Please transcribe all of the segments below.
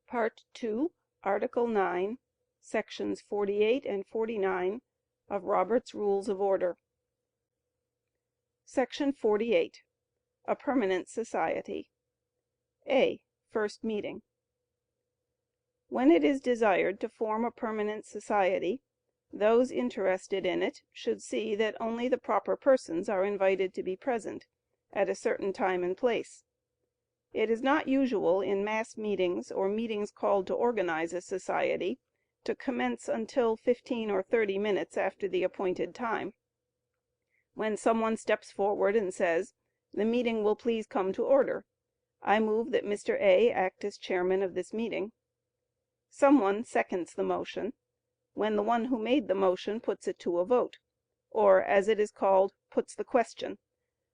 Part 2, Article 9, Sections 48 and 49 of Robert's Rules of Order. Section 48. A Permanent Society. A. First Meeting. When it is desired to form a permanent society, those interested in it should see that only the proper persons are invited to be present at a certain time and place. It is not usual in mass meetings or meetings called to organize a society to commence until 15 or 30 minutes after the appointed time. When someone steps forward and says, "The meeting will please come to order. I move that Mr. A act as chairman of this meeting." Someone seconds the motion, when the one who made the motion puts it to a vote, or, as it is called, puts the question,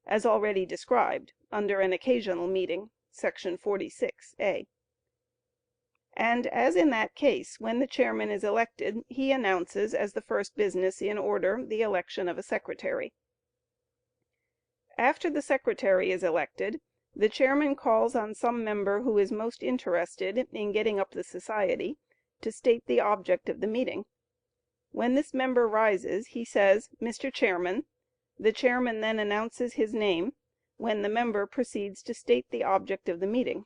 as already described under an occasional meeting, Section 46 (a). And as in that case, when the chairman is elected, he announces as the first business in order the election of a secretary. After the secretary is elected, the chairman calls on some member who is most interested in getting up the society to state the object of the meeting. When this member rises, he says, "Mr. Chairman." The chairman then announces his name, when the member proceeds to state the object of the meeting.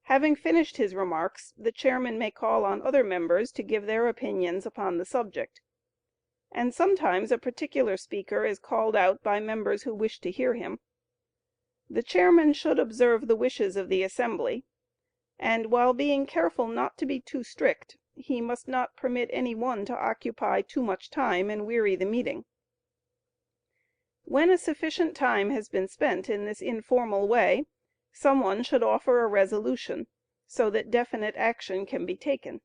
Having finished his remarks, the chairman may call on other members to give their opinions upon the subject, and sometimes a particular speaker is called out by members who wish to hear him. The chairman should observe the wishes of the assembly, and while being careful not to be too strict, he must not permit any one to occupy too much time and weary the meeting. When a sufficient time has been spent in this informal way, some one should offer a resolution, so that definite action can be taken.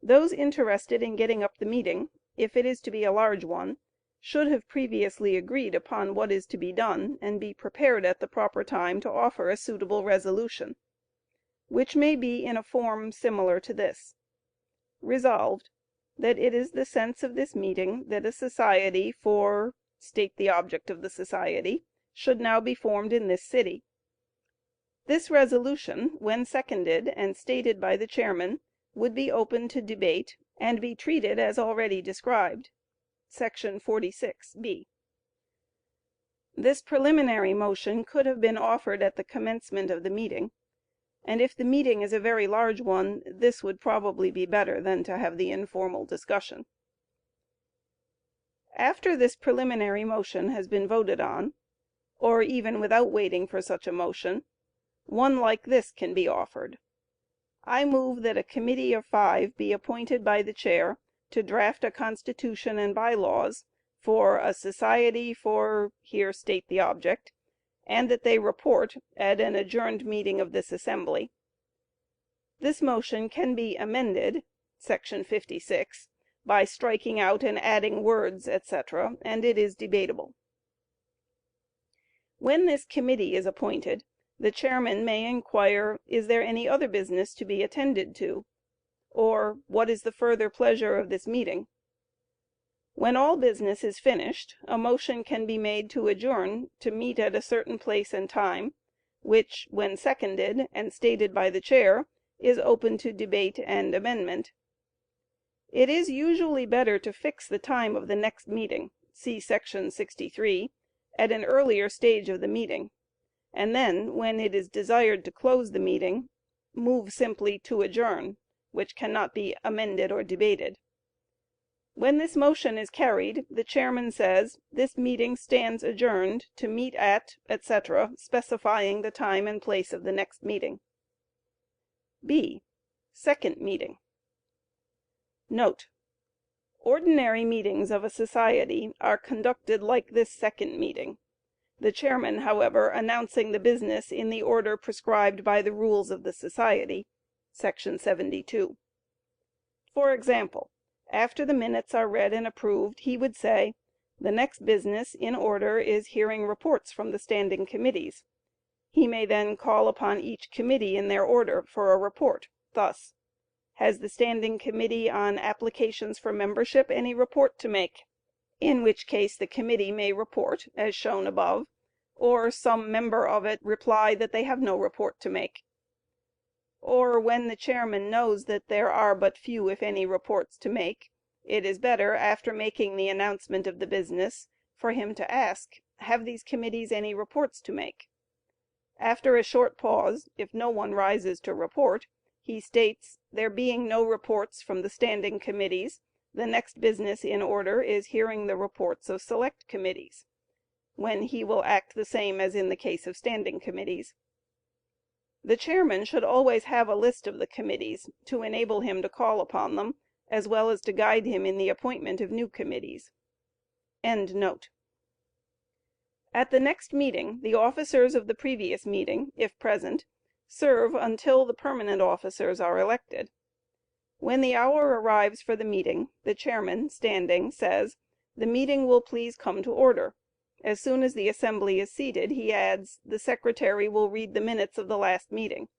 Those interested in getting up the meeting, if it is to be a large one, should have previously agreed upon what is to be done, and be prepared at the proper time to offer a suitable resolution, which may be in a form similar to this: Resolved, that it is the sense of this meeting that a society for state the object of the society should now be formed in this city. This resolution, when seconded and stated by the chairman, would be open to debate, and be treated as already described, Section 46 (b). This preliminary motion could have been offered at the commencement of the meeting, and if the meeting is a very large one, this would probably be better than to have the informal discussion. After this preliminary motion has been voted on, or even without waiting for such a motion, one like this can be offered: I move that a committee of 5 be appointed by the chair to draft a constitution and bylaws for a society for here state the object, and that they report at an adjourned meeting of this assembly. This motion can be amended Section 56 by striking out and adding words, etc., and it is debatable. When this committee is appointed, the chairman may inquire, "Is there any other business to be attended to?" or, "What is the further pleasure of this meeting?" When all business is finished, a motion can be made to adjourn to meet at a certain place and time, which, when seconded and stated by the chair, is open to debate and amendment. It is usually better to fix the time of the next meeting (see Section 63) at an earlier stage of the meeting, and then, when it is desired to close the meeting, move simply to adjourn, which cannot be amended or debated. When this motion is carried, the chairman says, "This meeting stands adjourned to meet at," etc., specifying the time and place of the next meeting. (b) Second Meeting. Note: Ordinary meetings of a society are conducted like this second meeting, the chairman, however, announcing the business in the order prescribed by the rules of the society, Section 72. For example, after the minutes are read and approved, he would say, "The next business in order is hearing reports from the standing committees." He may then call upon each committee in their order for a report, thus: "Has the standing committee on applications for membership any report to make?" in which case the committee may report as shown above, or some member of it reply that they have no report to make. or when the chairman knows that there are but few if any reports to make, it is better, after making the announcement of the business, for him to ask, "Have these committees any reports to make?" After a short pause, if no one rises to report, he states, "There being no reports from the standing committees, the next business in order is hearing the reports of select committees," when he will act the same as in the case of standing committees. The chairman should always have a list of the committees to enable him to call upon them, as well as to guide him in the appointment of new committees. At the next meeting, the officers of the previous meeting, if present, serve until the permanent officers are elected. When the hour arrives for the meeting, the chairman, standing, says, "The meeting will please come to order." As soon as the assembly is seated, he adds, "The secretary will read the minutes of the last meeting."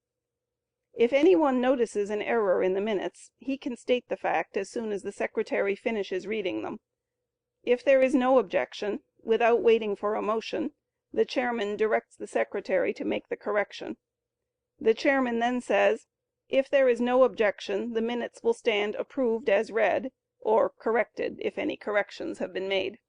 If any one notices an error in the minutes, he can state the fact as soon as the secretary finishes reading them. If there is no objection, without waiting for a motion, the chairman directs the secretary to make the correction. The chairman then says, "If there is no objection, the minutes will stand approved as read," or corrected if any corrections have been made.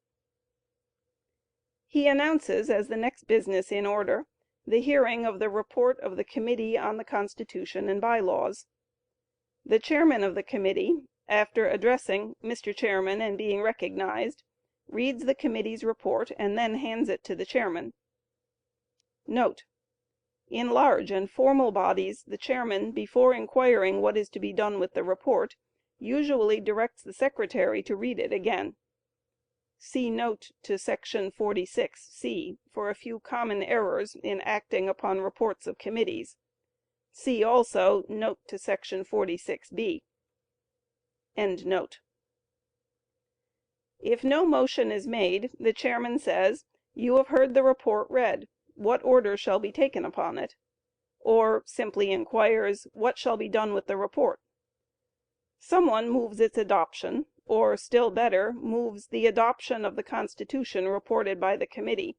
He announces as the next business in order the hearing of the report of the Committee on the Constitution and By Laws. The chairman of the committee, after addressing "Mr. Chairman," and being recognized, reads the committee's report and then hands it to the chairman. In large and formal bodies, the chairman, before inquiring what is to be done with the report, usually directs the secretary to read it again. See note to § 46 (c) for a few common errors in acting upon reports of committees. See also note to § 46 (b). If no motion is made, the chairman says, "You have heard the report read. What order shall be taken upon it?" Or simply inquires, "What shall be done with the report?" Some one moves its adoption, or still better, moves the adoption of the Constitution reported by the committee,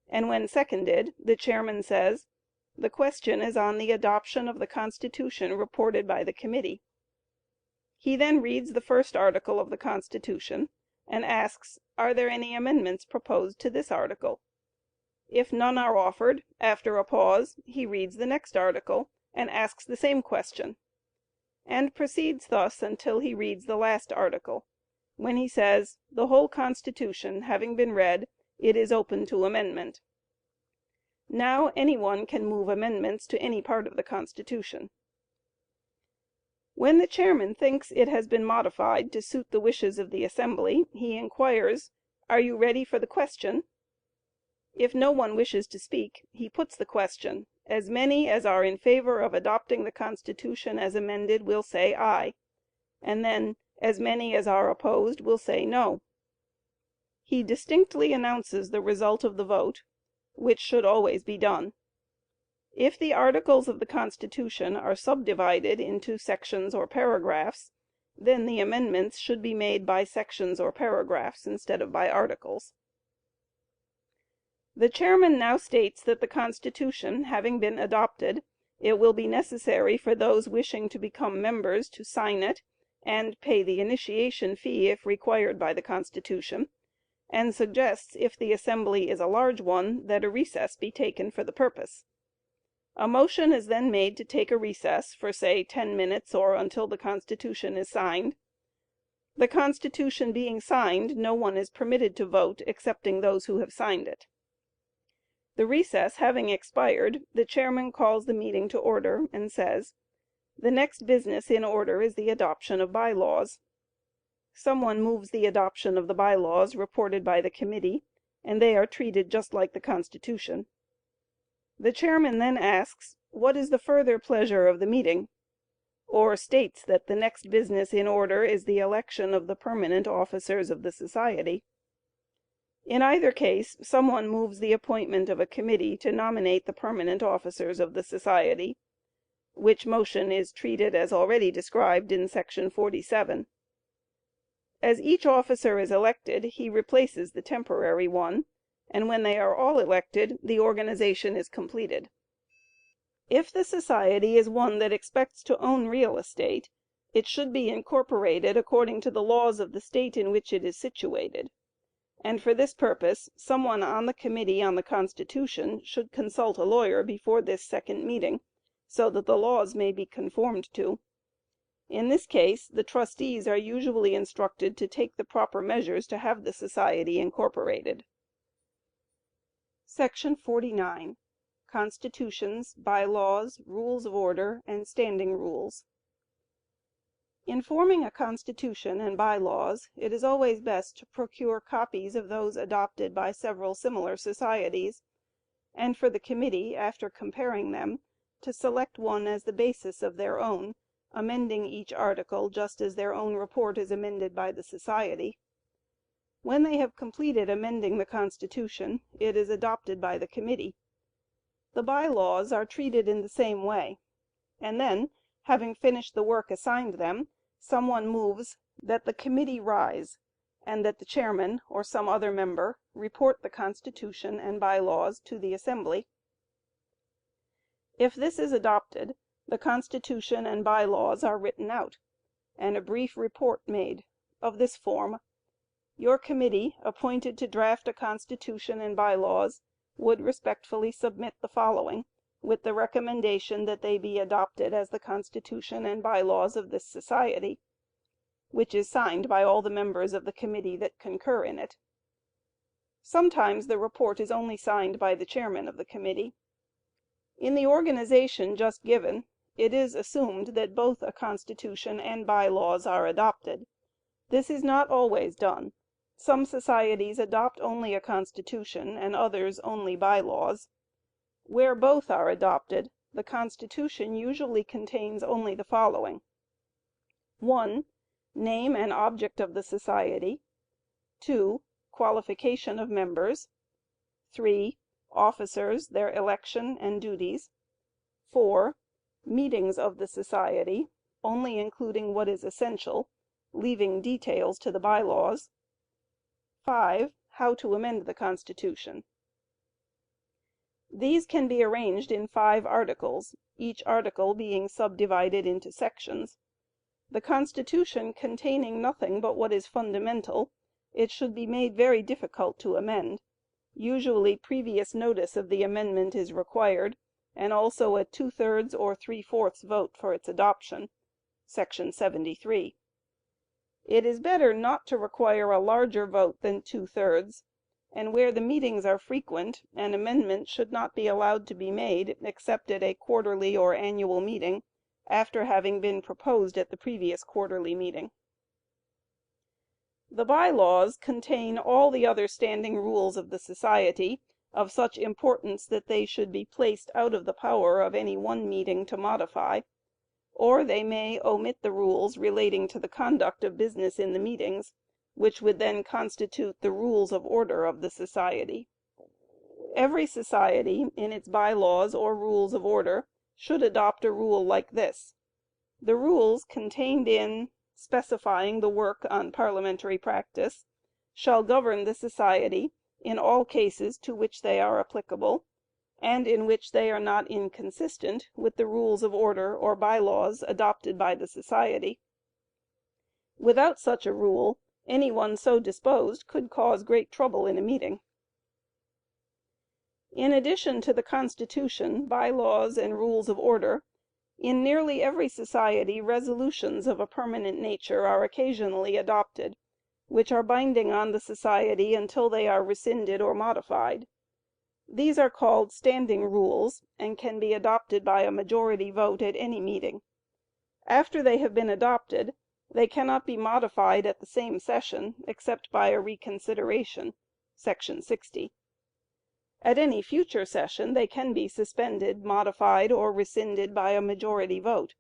and when seconded, the chairman says, "The question is on the adoption of the Constitution reported by the committee." He then reads the first article of the Constitution, and asks, "Are there any amendments proposed to this article?" If none are offered, after a pause, he reads the next article, and asks the same question, and proceeds thus until he reads the last article, when he says, "The whole Constitution having been read, it is open to amendment." Now any one can move amendments to any part of the Constitution. When the chairman thinks it has been modified to suit the wishes of the assembly, he inquires, "Are you ready for the question?" If no one wishes to speak, he puts the question, "As many as are in favor of adopting the Constitution as amended will say aye," and then "as many as are opposed will say no." He distinctly announces the result of the vote, which should always be done. If the articles of the Constitution are subdivided into sections or paragraphs, then the amendments should be made by sections or paragraphs instead of by articles. The chairman now states that the Constitution having been adopted, it will be necessary for those wishing to become members to sign it and pay the initiation fee if required by the Constitution, and suggests, if the assembly is a large one, that a recess be taken for the purpose. A motion is then made to take a recess for, say, 10 minutes, or until the Constitution is signed. The Constitution being signed, no one is permitted to vote excepting those who have signed it. The recess having expired, the chairman calls the meeting to order, and says, "The next business in order is the adoption of by laws." Some one moves the adoption of the by laws reported by the committee, and they are treated just like the Constitution. The chairman then asks, "What is the further pleasure of the meeting?" or states that the next business in order is the election of the permanent officers of the society. In either case, some one moves the appointment of a committee to nominate the permanent officers of the society, which motion is treated as already described in § 47. As each officer is elected, he replaces the temporary one, and when they are all elected, the organization is completed. If the society is one that expects to own real estate, it should be incorporated according to the laws of the state in which it is situated, and for this purpose some one on the Committee on the Constitution should consult a lawyer before this second meeting, so that the laws may be conformed to. In this case the trustees are usually instructed to take the proper measures to have the society incorporated. Section 49. Constitutions, By-laws, Rules of Order, and Standing Rules. In forming a constitution and by-laws, it is always best to procure copies of those adopted by several similar societies, and for the committee, after comparing them, to select one as the basis of their own, amending each article just as their own report is amended by the society. When they have completed amending the Constitution, it is adopted by the committee. The by-laws are treated in the same way, and then, having finished the work assigned them, some one moves that the committee rise, and that the chairman or some other member report the Constitution and by-laws to the assembly. If this is adopted, the Constitution and by-laws are written out, and a brief report made, of this form: Your committee, appointed to draft a Constitution and by-laws, would respectfully submit the following, with the recommendation that they be adopted as the Constitution and by-laws of this society, which is signed by all the members of the committee that concur in it. Sometimes the report is only signed by the chairman of the committee. In the organization just given, it is assumed that both a Constitution and by-laws are adopted. This is not always done. Some societies adopt only a Constitution and others only by-laws. Where both are adopted, the Constitution usually contains only the following: 1. Name and object of the society. 2. Qualification of members. 3. Officers, their election and duties. 4. Meetings of the society, only including what is essential, leaving details to the by-laws. 5. How to amend the Constitution. These can be arranged in 5 articles, each article being subdivided into sections. The Constitution containing nothing but what is fundamental, it should be made very difficult to amend. Usually previous notice of the amendment is required, and also a 2/3 or 3/4 vote for its adoption [§ 73]. It is better not to require a larger vote than 2/3, and where the meetings are frequent, an amendment should not be allowed to be made except at a quarterly or annual meeting, after having been proposed at the previous quarterly meeting. The by-laws contain all the other standing rules of the society, of such importance that they should be placed out of the power of any one meeting to modify, or they may omit the rules relating to the conduct of business in the meetings, which would then constitute the rules of order of the society. Every society, in its by-laws or rules of order, should adopt a rule like this: The rules contained in specifying the work on parliamentary practice shall govern the society in all cases to which they are applicable, and in which they are not inconsistent with the rules of order or by-laws adopted by the society. Without such a rule, any one so disposed could cause great trouble in a meeting. In addition to the Constitution, by-laws, and rules of order, in nearly every society resolutions of a permanent nature are occasionally adopted, which are binding on the society until they are rescinded or modified. These are called standing rules, and can be adopted by a majority vote at any meeting. After they have been adopted, they cannot be modified at the same session except by a reconsideration [§ 60]. At any future session they can be suspended, modified, or rescinded by a majority vote.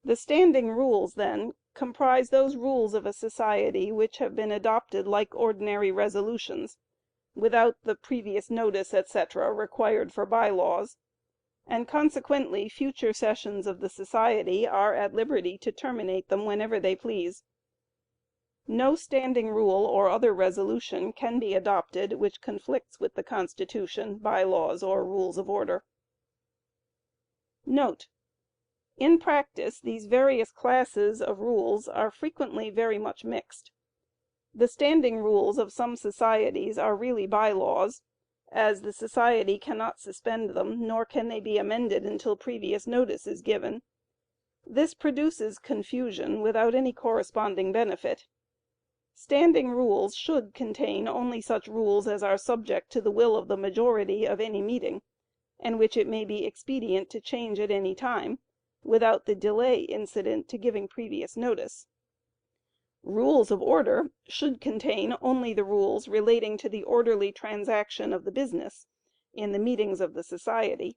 The standing rules, then, comprise those rules of a society which have been adopted like ordinary resolutions, without the previous notice, etc., required for by-laws, and consequently future sessions of the society are at liberty to terminate them whenever they please. No standing rule or other resolution can be adopted which conflicts with the Constitution, by-laws, or rules of order. Note: In practice these various classes of rules are frequently very much mixed. The standing rules of some societies are really by laws, as the society cannot suspend them, nor can they be amended until previous notice is given. This produces confusion without any corresponding benefit. Standing rules should contain only such rules as are subject to the will of the majority of any meeting, and which it may be expedient to change at any time, without the delay incident to giving previous notice. Rules of order should contain only the rules relating to the orderly transaction of the business in the meetings of the society.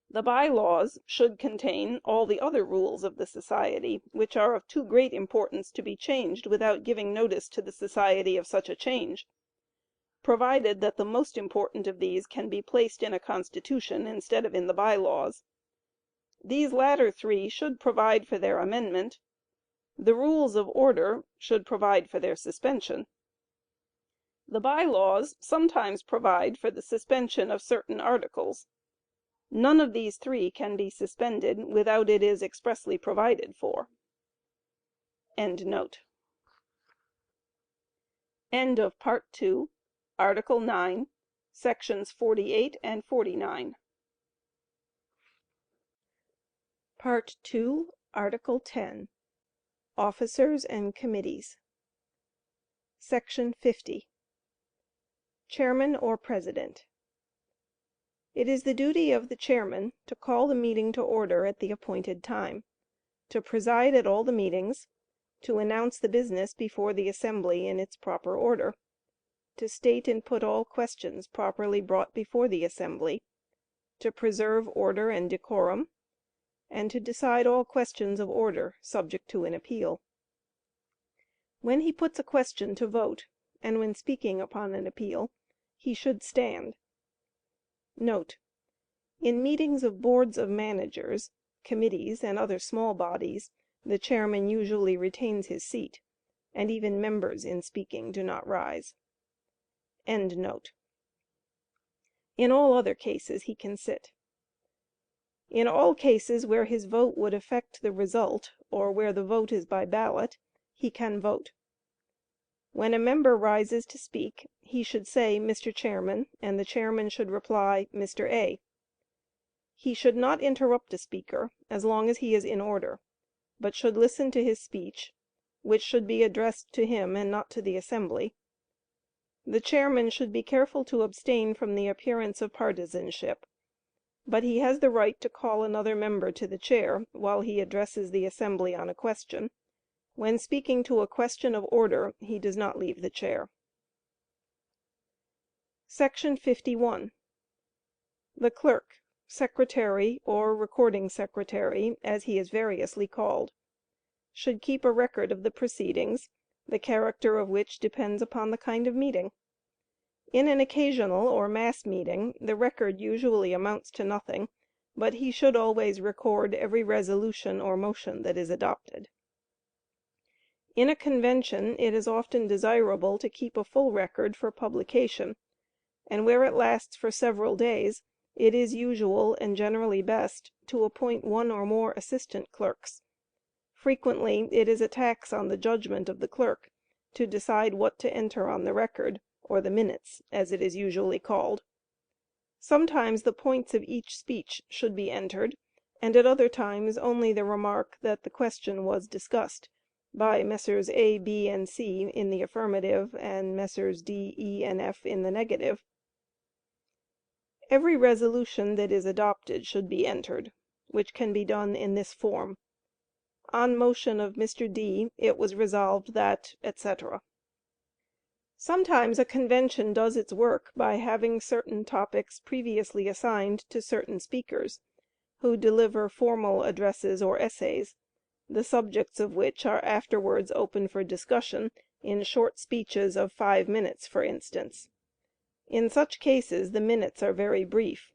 The by laws should contain all the other rules of the society, which are of too great importance to be changed without giving notice to the society of such a change, provided that the most important of these can be placed in a constitution instead of in the by laws. These latter three should provide for their amendment. The rules of order should provide for their suspension. The by laws sometimes provide for the suspension of certain articles. None of these three can be suspended without it is expressly provided for. End note. End of Part 2, Article 9, Sections 48 and 49. Part 2, Article 10. Officers and Committees. Section 50. Chairman or President. It is the duty of the chairman to call the meeting to order at the appointed time, to preside at all the meetings, to announce the business before the assembly in its proper order, to state and put all questions properly brought before the assembly, to preserve order and decorum, and to decide all questions of order subject to an appeal. When he puts a question to vote, and when speaking upon an appeal, he should stand. Note: In meetings of boards of managers, committees, and other small bodies, the chairman usually retains his seat, and even members in speaking do not rise. End note. In all other cases he can sit. In all cases where his vote would affect the result, or where the vote is by ballot, he can vote. When a member rises to speak, he should say, "Mr. Chairman," and the chairman should reply, "Mr. A." He should not interrupt a speaker as long as he is in order, but should listen to his speech, which should be addressed to him and not to the assembly. The chairman should be careful to abstain from the appearance of partisanship, but he has the right to call another member to the chair while he addresses the assembly on a question. When speaking to a question of order, he does not leave the chair. Section 51. The clerk, secretary, or recording secretary, as he is variously called, should keep a record of the proceedings, the character of which depends upon the kind of meeting. In an occasional or mass meeting, the record usually amounts to nothing, but he should always record every resolution or motion that is adopted. In a convention it is often desirable to keep a full record for publication, and where it lasts for several days, it is usual and generally best to appoint one or more assistant clerks. Frequently it is a tax on the judgment of the clerk to decide what to enter on the record, or the minutes, as it is usually called. Sometimes the points of each speech should be entered, and at other times only the remark that the question was discussed by Messrs. A, B, and C in the affirmative, and Messrs. D, E, and F in the negative. Every resolution that is adopted should be entered, which can be done in this form: "On motion of Mr. D, it was resolved that," etc. Sometimes a convention does its work by having certain topics previously assigned to certain speakers, who deliver formal addresses or essays, the subjects of which are afterwards open for discussion in short speeches of 5 minutes, for instance. In such cases the minutes are very brief,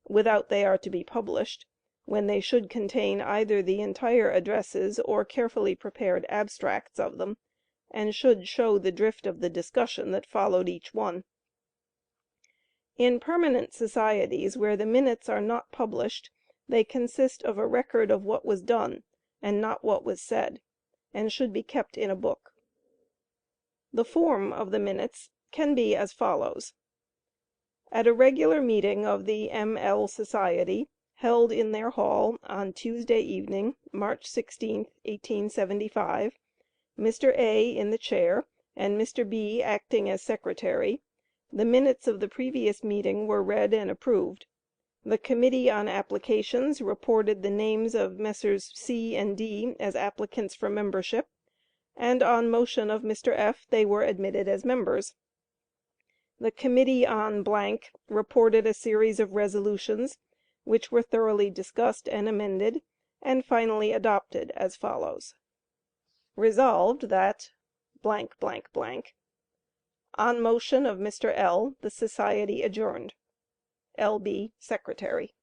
without they are to be published, when they should contain either the entire addresses or carefully prepared abstracts of them, and should show the drift of the discussion that followed each one. In permanent societies where the minutes are not published, They consist of a record of what was done, and not what was said, and should be kept in a book. The form of the minutes can be as follows: At a regular meeting of the M.L. Society, held in their hall on Tuesday evening, March 16th, 1875, Mr. A. in the chair, and Mr. B. acting as secretary, the minutes of the previous meeting were read and approved. The Committee on Applications reported the names of Messrs. C. and D. as applicants for membership, and on motion of Mr. F. they were admitted as members. The Committee on reported a series of resolutions, which were thoroughly discussed and amended, and finally adopted as follows: Resolved that on motion of Mr. L. the Society adjourned. L.B. Secretary.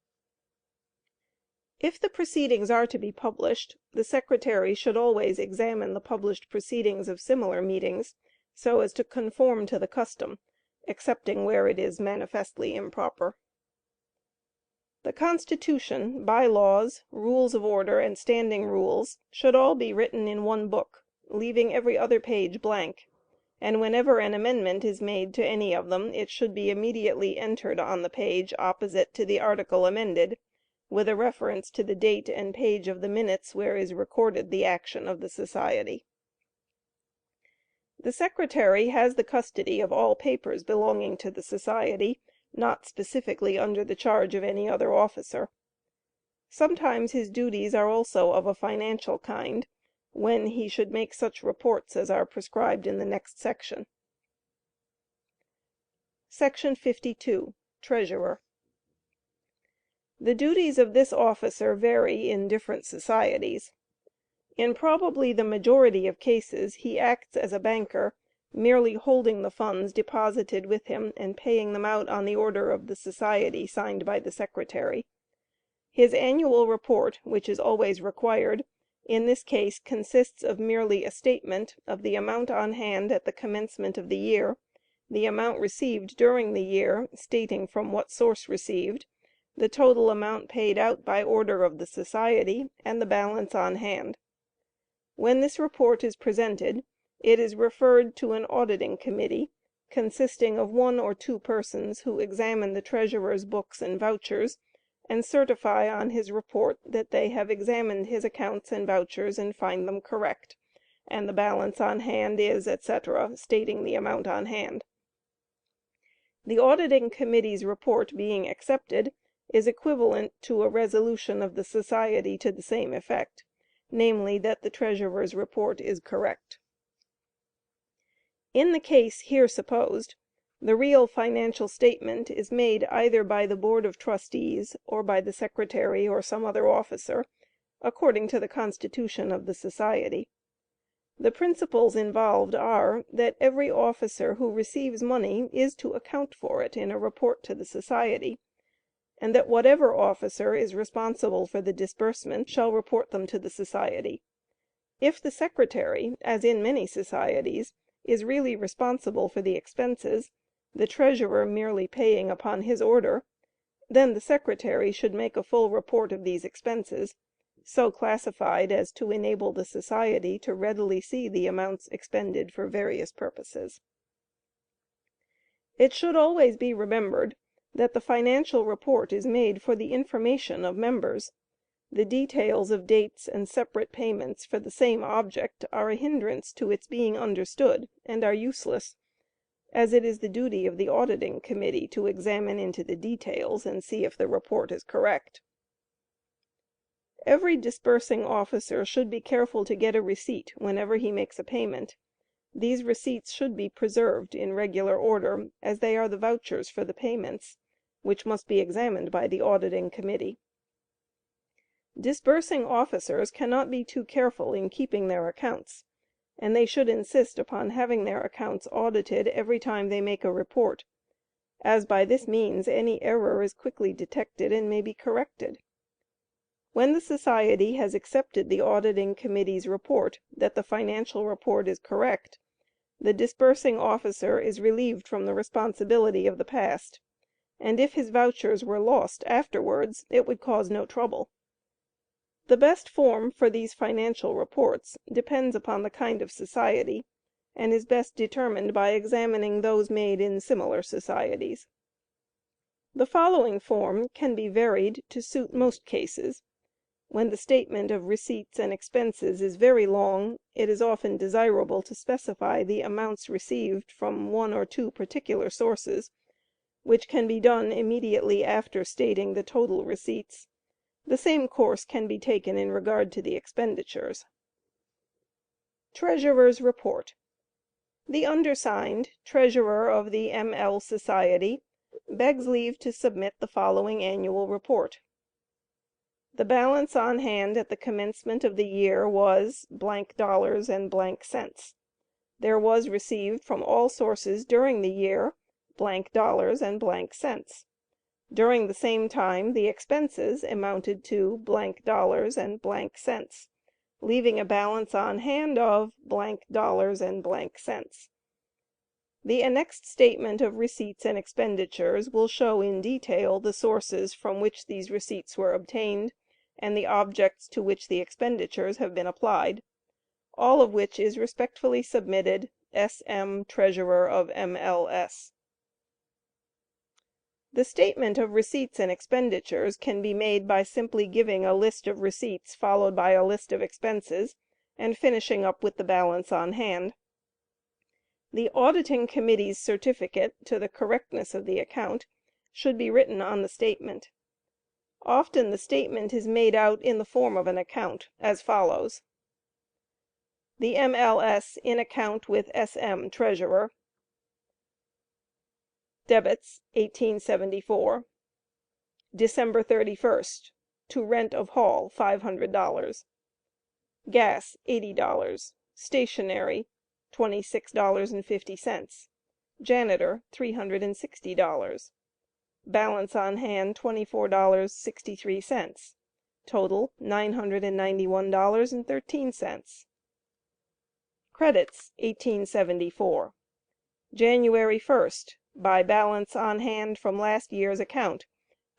If the proceedings are to be published, the Secretary should always examine the published proceedings of similar meetings, so as to conform to the custom, excepting where it is manifestly improper. The Constitution, by laws, rules of order, and standing rules should all be written in one book, leaving every other page blank, and whenever an amendment is made to any of them, it should be immediately entered on the page opposite to the article amended, with a reference to the date and page of the minutes where is recorded the action of the society. The Secretary has the custody of all papers belonging to the society, not specifically under the charge of any other officer. Sometimes his duties are also of a financial kind, when he should make such reports as are prescribed in the next section. Section 52. Treasurer. The duties of this officer vary in different societies. In probably the majority of cases he acts as a banker, merely holding the funds deposited with him and paying them out on the order of the society signed by the secretary. His annual report, which is always required, in this case consists of merely a statement of the amount on hand at the commencement of the year, the amount received during the year, stating from what source received, the total amount paid out by order of the society, and the balance on hand. When this report is presented, it is referred to an auditing committee, consisting of 1 or 2 persons who examine the treasurer's books and vouchers, and certify on his report that they have examined his accounts and vouchers and find them correct, and the balance on hand is, etc., stating the amount on hand. The auditing committee's report being accepted is equivalent to a resolution of the society to the same effect, namely, that the treasurer's report is correct. In the case here supposed, the real financial statement is made either by the Board of Trustees or by the Secretary or some other officer, according to the constitution of the society. The principles involved are, that every officer who receives money is to account for it in a report to the society, and that whatever officer is responsible for the disbursement shall report them to the society. If the Secretary, as in many societies, is really responsible for the expenses, the treasurer merely paying upon his order, then the Secretary should make a full report of these expenses, so classified as to enable the society to readily see the amounts expended for various purposes. It should always be remembered that the financial report is made for the information of members. The details of dates and separate payments for the same object are a hindrance to its being understood, and are useless, as it is the duty of the auditing committee to examine into the details and see if the report is correct. Every disbursing officer should be careful to get a receipt whenever he makes a payment. These receipts should be preserved in regular order, as they are the vouchers for the payments, which must be examined by the auditing committee. Disbursing officers cannot be too careful in keeping their accounts, and they should insist upon having their accounts audited every time they make a report, as by this means any error is quickly detected and may be corrected. When the society has accepted the auditing committee's report that the financial report is correct, the disbursing officer is relieved from the responsibility of the past, and if his vouchers were lost afterwards, it would cause no trouble. The best form for these financial reports depends upon the kind of society, and is best determined by examining those made in similar societies. The following form can be varied to suit most cases. When the statement of receipts and expenses is very long, it is often desirable to specify the amounts received from one or two particular sources, which can be done immediately after stating the total receipts. The same course can be taken in regard to the expenditures. Treasurer's Report. The undersigned, Treasurer of the M.L. Society, begs leave to submit the following annual report. The balance on hand at the commencement of the year was dollars and cents. There was received from all sources during the year dollars and cents. During the same time the expenses amounted to dollars and cents, leaving a balance on hand of dollars and cents. The annexed statement of receipts and expenditures will show in detail the sources from which these receipts were obtained, and the objects to which the expenditures have been applied. All of which is respectfully submitted, S.M., Treasurer of M.L.S. The statement of receipts and expenditures can be made by simply giving a list of receipts followed by a list of expenses, and finishing up with the balance on hand. The auditing committee's certificate to the correctness of the account should be written on the statement. Often the statement is made out in the form of an account, as follows: The M.L.S. in account with S.M., Treasurer. Debits, 1874. December 31st. To rent of hall, $500. Gas, $80. Stationery, $26.50. Janitor, $360. Balance on hand, $24.63. Total, $991.13. Credits, 1874. January 1st, by balance on hand from last year's account,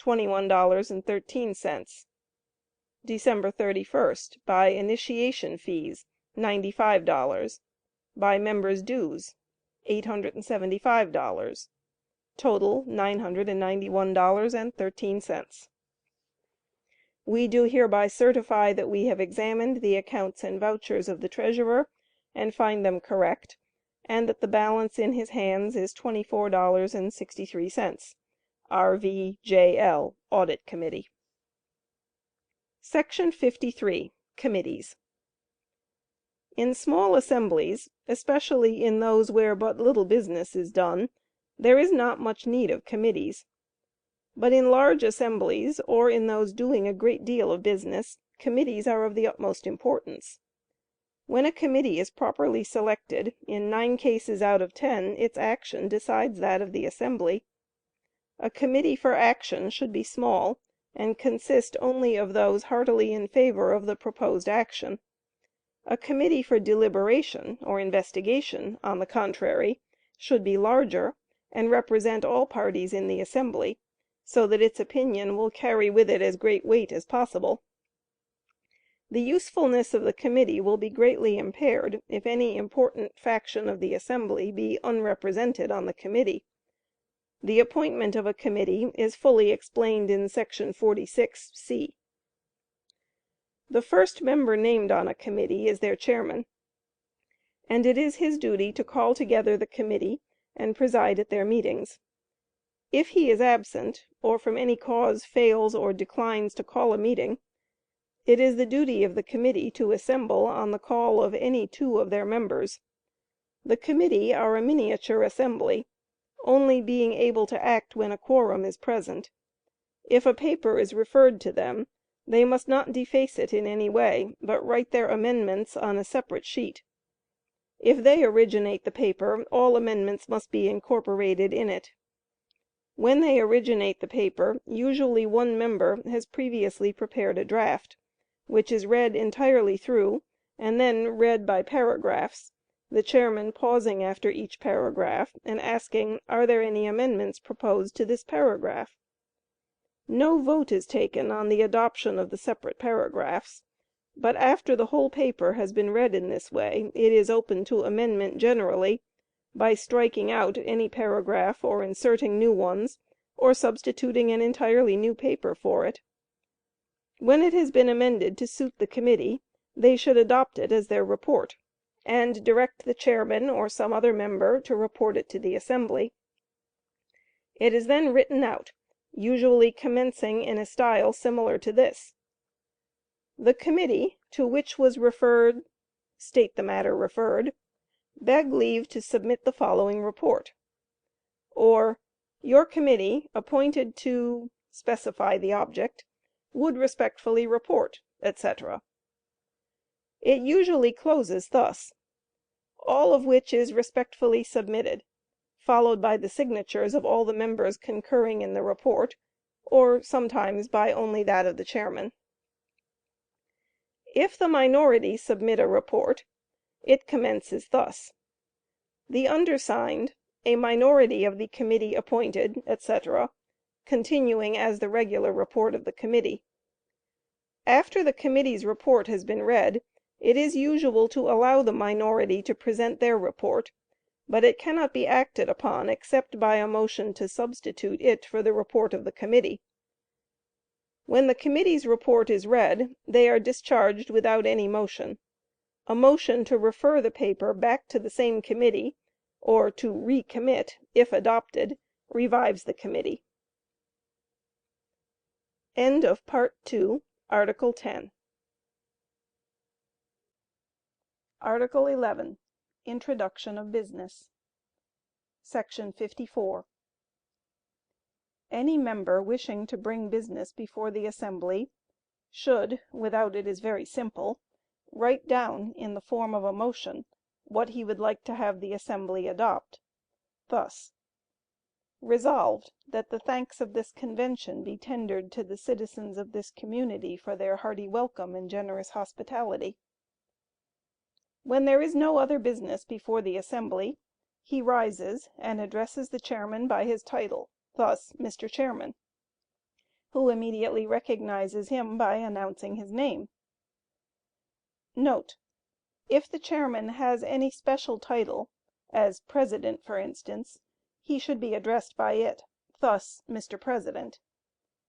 $21.13. December 31st, by initiation fees, $95. By members' dues, $875. Total, $991.13. We do hereby certify that we have examined the accounts and vouchers of the treasurer and find them correct, and that the balance in his hands is $24.63. R.V.J.L. Audit Committee. Section 53. Committees. In small assemblies, especially in those where but little business is done, there is not much need of committees. But in large assemblies, or in those doing a great deal of business, committees are of the utmost importance. When a committee is properly selected, in 9 cases out of 10 its action decides that of the assembly. A committee for action should be small, and consist only of those heartily in favor of the proposed action. A committee for deliberation or investigation, on the contrary, should be larger, and represent all parties in the assembly, so that its opinion will carry with it as great weight as possible. The usefulness of the committee will be greatly impaired if any important faction of the assembly be unrepresented on the committee. The appointment of a committee is fully explained in section 46 (c). The first member named on a committee is their chairman, and it is his duty to call together the committee and preside at their meetings. If he is absent, or from any cause fails or declines to call a meeting, it is the duty of the committee to assemble on the call of any 2 of their members. The committee are a miniature assembly, only being able to act when a quorum is present. If a paper is referred to them, they must not deface it in any way, but write their amendments on a separate sheet. If they originate the paper, all amendments must be incorporated in it. When they originate the paper, usually one member has previously prepared a draft, which is read entirely through, and then read by paragraphs, the chairman pausing after each paragraph and asking, "Are there any amendments proposed to this paragraph?" No vote is taken on the adoption of the separate paragraphs, but after the whole paper has been read in this way, it is open to amendment generally, by striking out any paragraph or inserting new ones, or substituting an entirely new paper for it. When it has been amended to suit the committee, they should adopt it as their report, and direct the chairman or some other member to report it to the assembly. It is then written out, usually commencing in a style similar to this: "The committee to which was referred," state the matter referred, "beg leave to submit the following report," or "Your committee appointed to," specify the object, "would respectfully report," etc. It usually closes thus: "All of which is respectfully submitted," followed by the signatures of all the members concurring in the report, or sometimes by only that of the chairman. If the minority submit a report, it commences thus: "The undersigned, a minority of the committee appointed," etc., continuing as the regular report of the committee. After the committee's report has been read, it is usual to allow the minority to present their report, but it cannot be acted upon except by a motion to substitute it for the report of the committee. When the committee's report is read, they are discharged without any motion. A motion to refer the paper back to the same committee, or to recommit, if adopted, revives the committee. End of Part 2, Article 10. Article 11. Introduction of Business. Section 54. Any member wishing to bring business before the assembly should, without it is very simple, write down in the form of a motion what he would like to have the assembly adopt. Thus: Resolved, that the thanks of this convention be tendered to the citizens of this community for their hearty welcome and generous hospitality. When there is no other business before the assembly, he rises and addresses the chairman by his title, thus, "Mr. Chairman," who immediately recognizes him by announcing his name. Note: If the chairman has any special title, as President for instance, he should be addressed by it, thus, "Mr. President."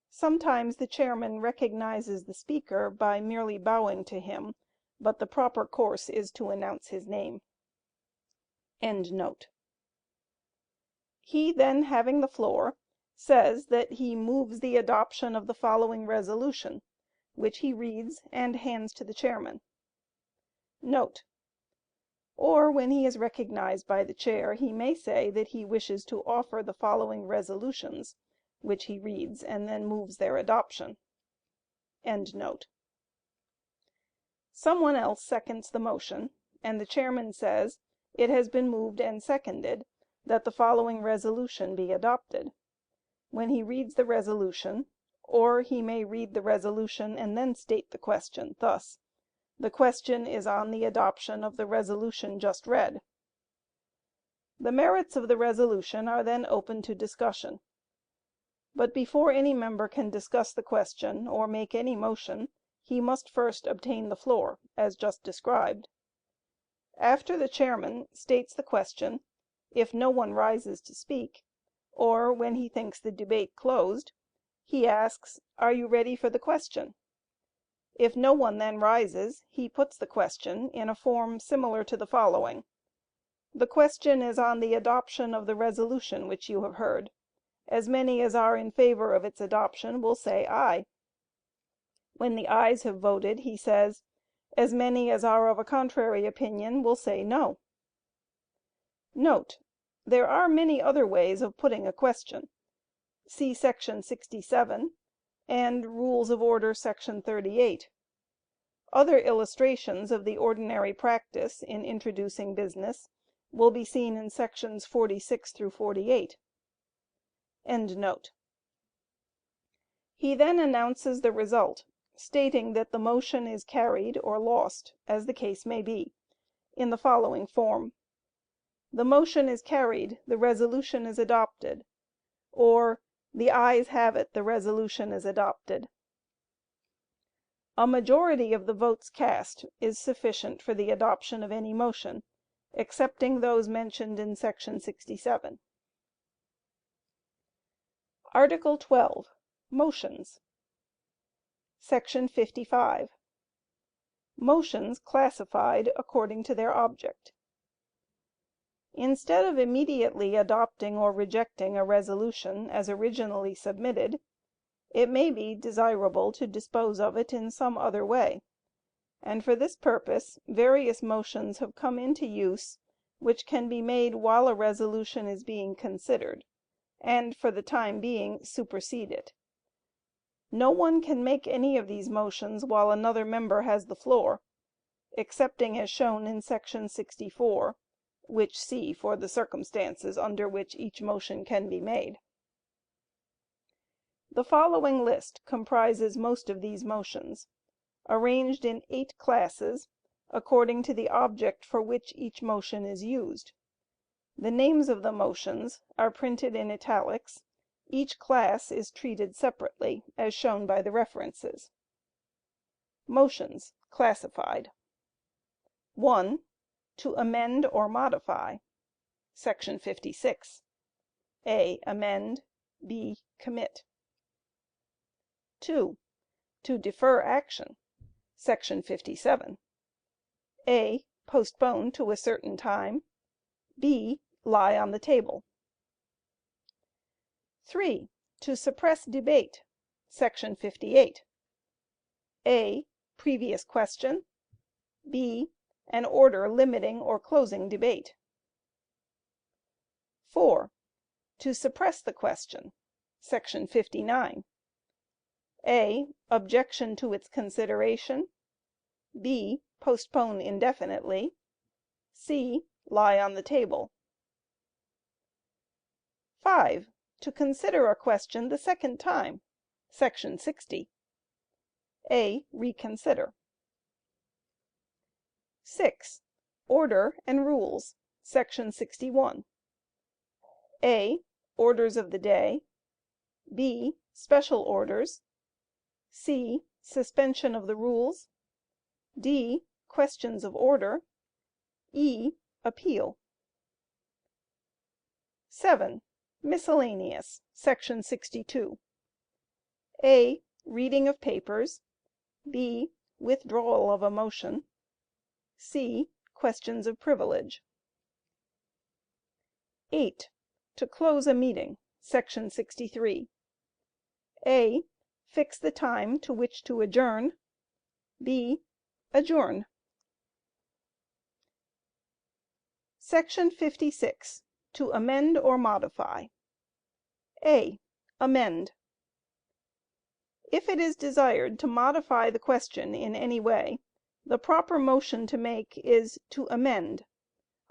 Sometimes the chairman recognizes the speaker by merely bowing to him, but the proper course is to announce his name. He then having the floor, says that he moves the adoption of the following resolution, which he reads and hands to the chairman. Or when he is recognized by the chair, he may say that he wishes to offer the following resolutions, which he reads and then moves their adoption. Some one else seconds the motion, and the chairman says, "It has been moved and seconded that the following resolution be adopted," when he reads the resolution, or he may read the resolution and then state the question, thus: "The question is on the adoption of the resolution just read." The merits of the resolution are then open to discussion. But before any member can discuss the question or make any motion, he must first obtain the floor, as just described. After the chairman states the question, if no one rises to speak, or when he thinks the debate closed, he asks, "Are you ready for the question?" If no one then rises, he puts the question in a form similar to the following: "The question is on the adoption of the resolution which you have heard. As many as are in favor of its adoption will say aye." When the ayes have voted, he says, "As many as are of a contrary opinion will say no." There are many other ways of putting a question. See § 67, and Rules of Order, § 38. Other illustrations of the ordinary practice in introducing business will be seen in §§ 46 through 48. He then announces the result, stating that the motion is carried or lost, as the case may be, in the following form: "The motion is carried, the resolution is adopted," or "The ayes have it, the resolution is adopted." A majority of the votes cast is sufficient for the adoption of any motion, excepting those mentioned in § 67. Article XII. Motions. Section 55. Motions classified according to their object. Instead of immediately adopting or rejecting a resolution as originally submitted, it may be desirable to dispose of it in some other way, and for this purpose various motions have come into use which can be made while a resolution is being considered, and for the time being supersede it. No one can make any of these motions while another member has the floor, excepting as shown in § 64, which see for the circumstances under which each motion can be made. The following list comprises most of these motions, arranged in 8 classes, according to the object for which each motion is used. The names of the motions are printed in italics. Each class is treated separately, as shown by the references. Motions classified. 1. To amend or modify § 56. A. Amend. B. Commit. 2. To defer action § 57. A. Postpone to a certain time. B. Lie on the table. 3. To suppress debate § 58. A. Previous question. B. An order limiting or closing debate. 4. To suppress the question § 59. A. Objection to its consideration. B. Postpone indefinitely. C. Lie on the table. 5. To consider a question the second time § 60. A. Reconsider. 6. Order and rules § 61. A. Orders of the day. B. Special orders. C. Suspension of the rules. D. Questions of order. E. Appeal. 7. Miscellaneous § 62. A. Reading of papers. B. Withdrawal of a motion. C. Questions of privilege. 8. To close a meeting § 63. A. Fix the time to which to adjourn. B. Adjourn. § 56. To amend or modify. A. Amend. If it is desired to modify the question in any way, the proper motion to make is to amend,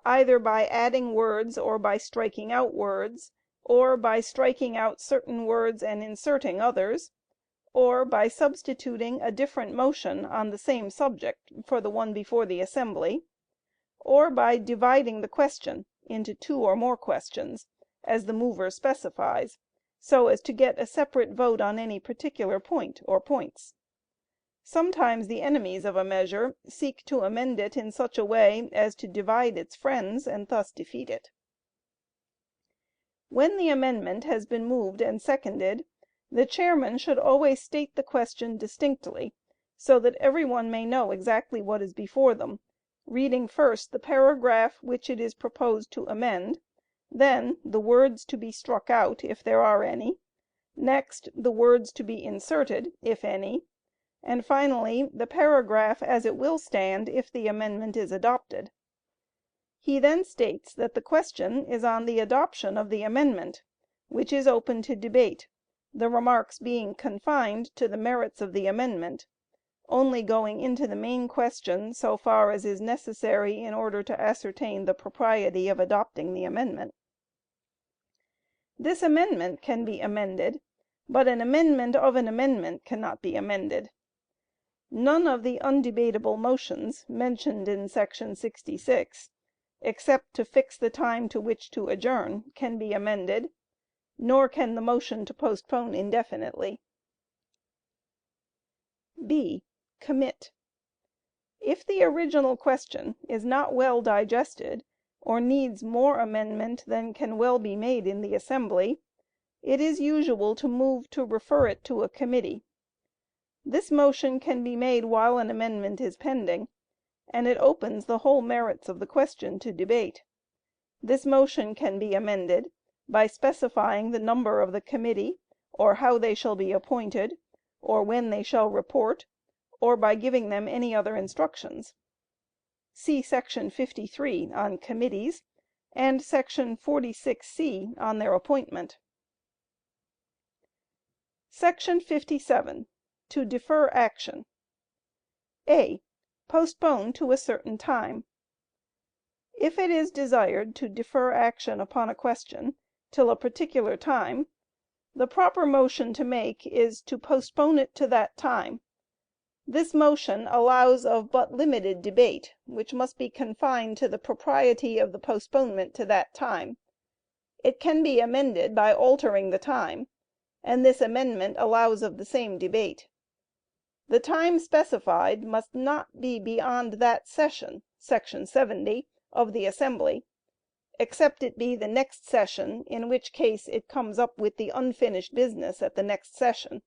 either by adding words or by striking out words, or by striking out certain words and inserting others, or by substituting a different motion on the same subject for the one before the assembly, or by dividing the question into 2 or more questions, as the mover specifies, so as to get a separate vote on any particular point or points. Sometimes the enemies of a measure seek to amend it in such a way as to divide its friends and thus defeat it. When the amendment has been moved and seconded, the chairman should always state the question distinctly, so that everyone may know exactly what is before them, reading first the paragraph which it is proposed to amend, then the words to be struck out, if there are any, next the words to be inserted, if any, and finally the paragraph as it will stand if the amendment is adopted. He then states that the question is on the adoption of the amendment, which is open to debate, the remarks being confined to the merits of the amendment, only going into the main question so far as is necessary in order to ascertain the propriety of adopting the amendment. This amendment can be amended, but an amendment of an amendment cannot be amended. None of the undebatable motions mentioned in § 66, except to fix the time to which to adjourn, can be amended, nor can the motion to postpone indefinitely. (b) Commit. If the original question is not well digested, or needs more amendment than can well be made in the assembly, it is usual to move to refer it to a committee. This motion can be made while an amendment is pending, and it opens the whole merits of the question to debate. This motion can be amended by specifying the number of the committee, or how they shall be appointed, or when they shall report, or by giving them any other instructions. See § 53 on committees, and § 46(c) on their appointment. § 57. To defer action. (a) Postpone to a certain time. If it is desired to defer action upon a question till a particular time, the proper motion to make is to postpone it to that time. This motion allows of but limited debate, which must be confined to the propriety of the postponement to that time. It can be amended by altering the time, and this amendment allows of the same debate. The time specified must not be beyond that session [§ 70] of the assembly, except it be the next session, in which case it comes up with the unfinished business at the next session.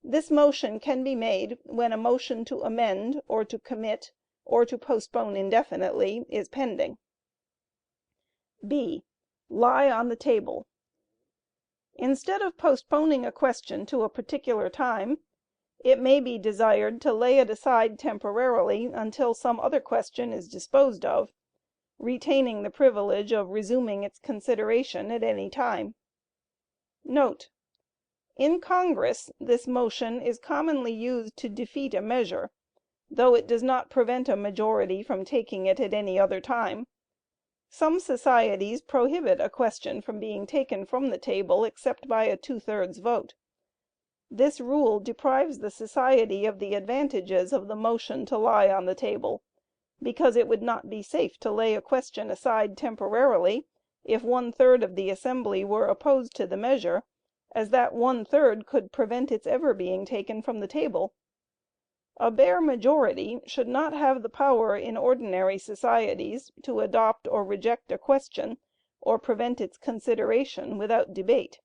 This motion can be made when a motion to amend, or to commit, or to postpone indefinitely is pending. (b) Lie on the table. Instead of postponing a question to a particular time, it may be desired to lay it aside temporarily until some other question is disposed of, retaining the privilege of resuming its consideration at any time. Note. In Congress this motion is commonly used to defeat a measure, though it does not prevent a majority from taking it at any other time. Some societies prohibit a question from being taken from the table except by a 2/3 vote. This rule deprives the society of the advantages of the motion to lie on the table, because it would not be safe to lay a question aside temporarily if 1/3 of the assembly were opposed to the measure, as that 1/3 could prevent its ever being taken from the table. A bare majority should not have the power in ordinary societies to adopt or reject a question, or prevent its consideration without debate.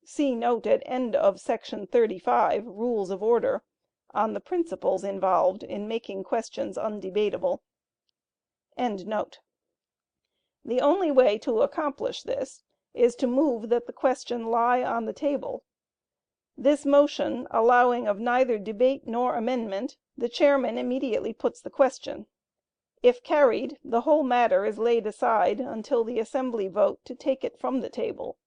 See note at end of § 35, Rules of Order, on the principles involved in making questions undebatable. The only way to accomplish this is to move that the question lie on the table. This motion allowing of neither debate nor amendment, the chairman immediately puts the question. If carried, the whole matter is laid aside until the assembly vote to take it from the table,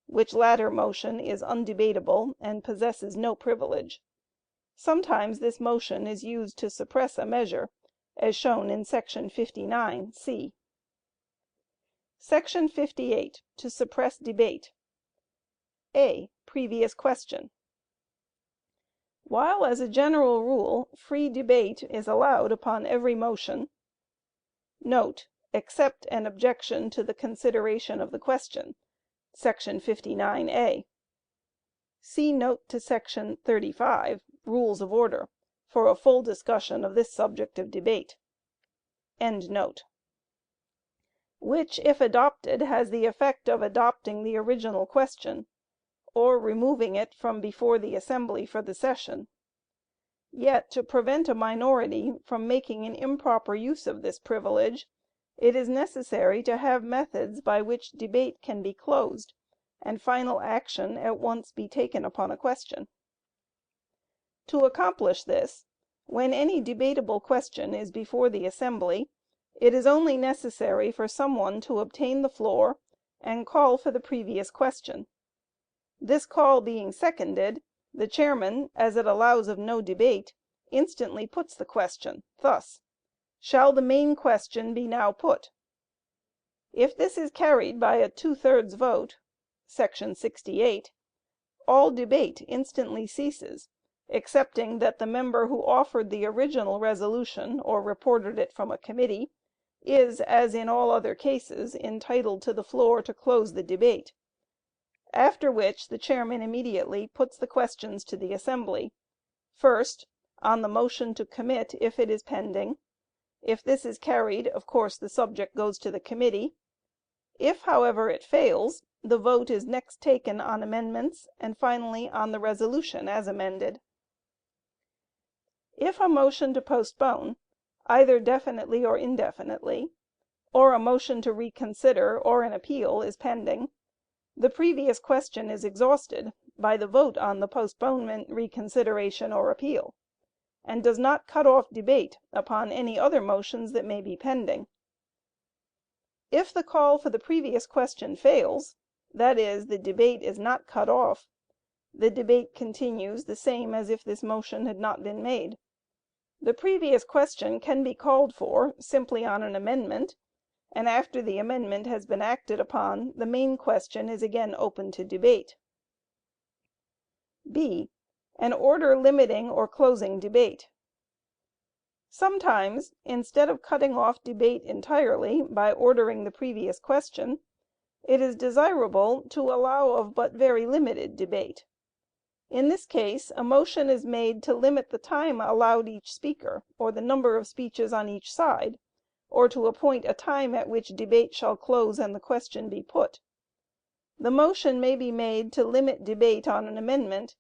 which latter motion is undebatable and possesses no privilege. Sometimes this motion is used to suppress a measure, as shown in § 59 (c). § 58. To suppress debate. (a) Previous question. While as a general rule free debate is allowed upon every motion, note, except an objection to the consideration of the question [§ 59a]. See note to § 35, Rules of Order, for a full discussion of this subject of debate.] which, if adopted, has the effect of adopting the original question, or removing it from before the assembly for the session. Yet to prevent a minority from making an improper use of this privilege, it is necessary to have methods by which debate can be closed, and final action at once be taken upon a question. To accomplish this, when any debatable question is before the assembly, it is only necessary for some one to obtain the floor and call for the previous question. This call being seconded, the chairman, as it allows of no debate, instantly puts the question thus: "Shall the main question be now put?" If this is carried by a 2/3 vote [§ 68], all debate instantly ceases, excepting that the member who offered the original resolution or reported it from a committee is, as in all other cases, entitled to the floor to close the debate, after which the chairman immediately puts the questions to the assembly, first, on the motion to commit if it is pending. If this is carried, of course the subject goes to the committee. If, however, it fails, the vote is next taken on amendments, and finally on the resolution as amended. If a motion to postpone, either definitely or indefinitely, or a motion to reconsider or an appeal is pending, the previous question is exhausted by the vote on the postponement, reconsideration, or appeal, and does not cut off debate upon any other motions that may be pending. If the call for the previous question fails, that is, the debate is not cut off, the debate continues the same as if this motion had not been made. The previous question can be called for simply on an amendment, and after the amendment has been acted upon, the main question is again open to debate. B. An order limiting or closing debate. Sometimes, instead of cutting off debate entirely by ordering the previous question, it is desirable to allow of but very limited debate. In this case, a motion is made to limit the time allowed each speaker, or the number of speeches on each side, or to appoint a time at which debate shall close and the question be put. The motion may be made to limit debate on an amendment,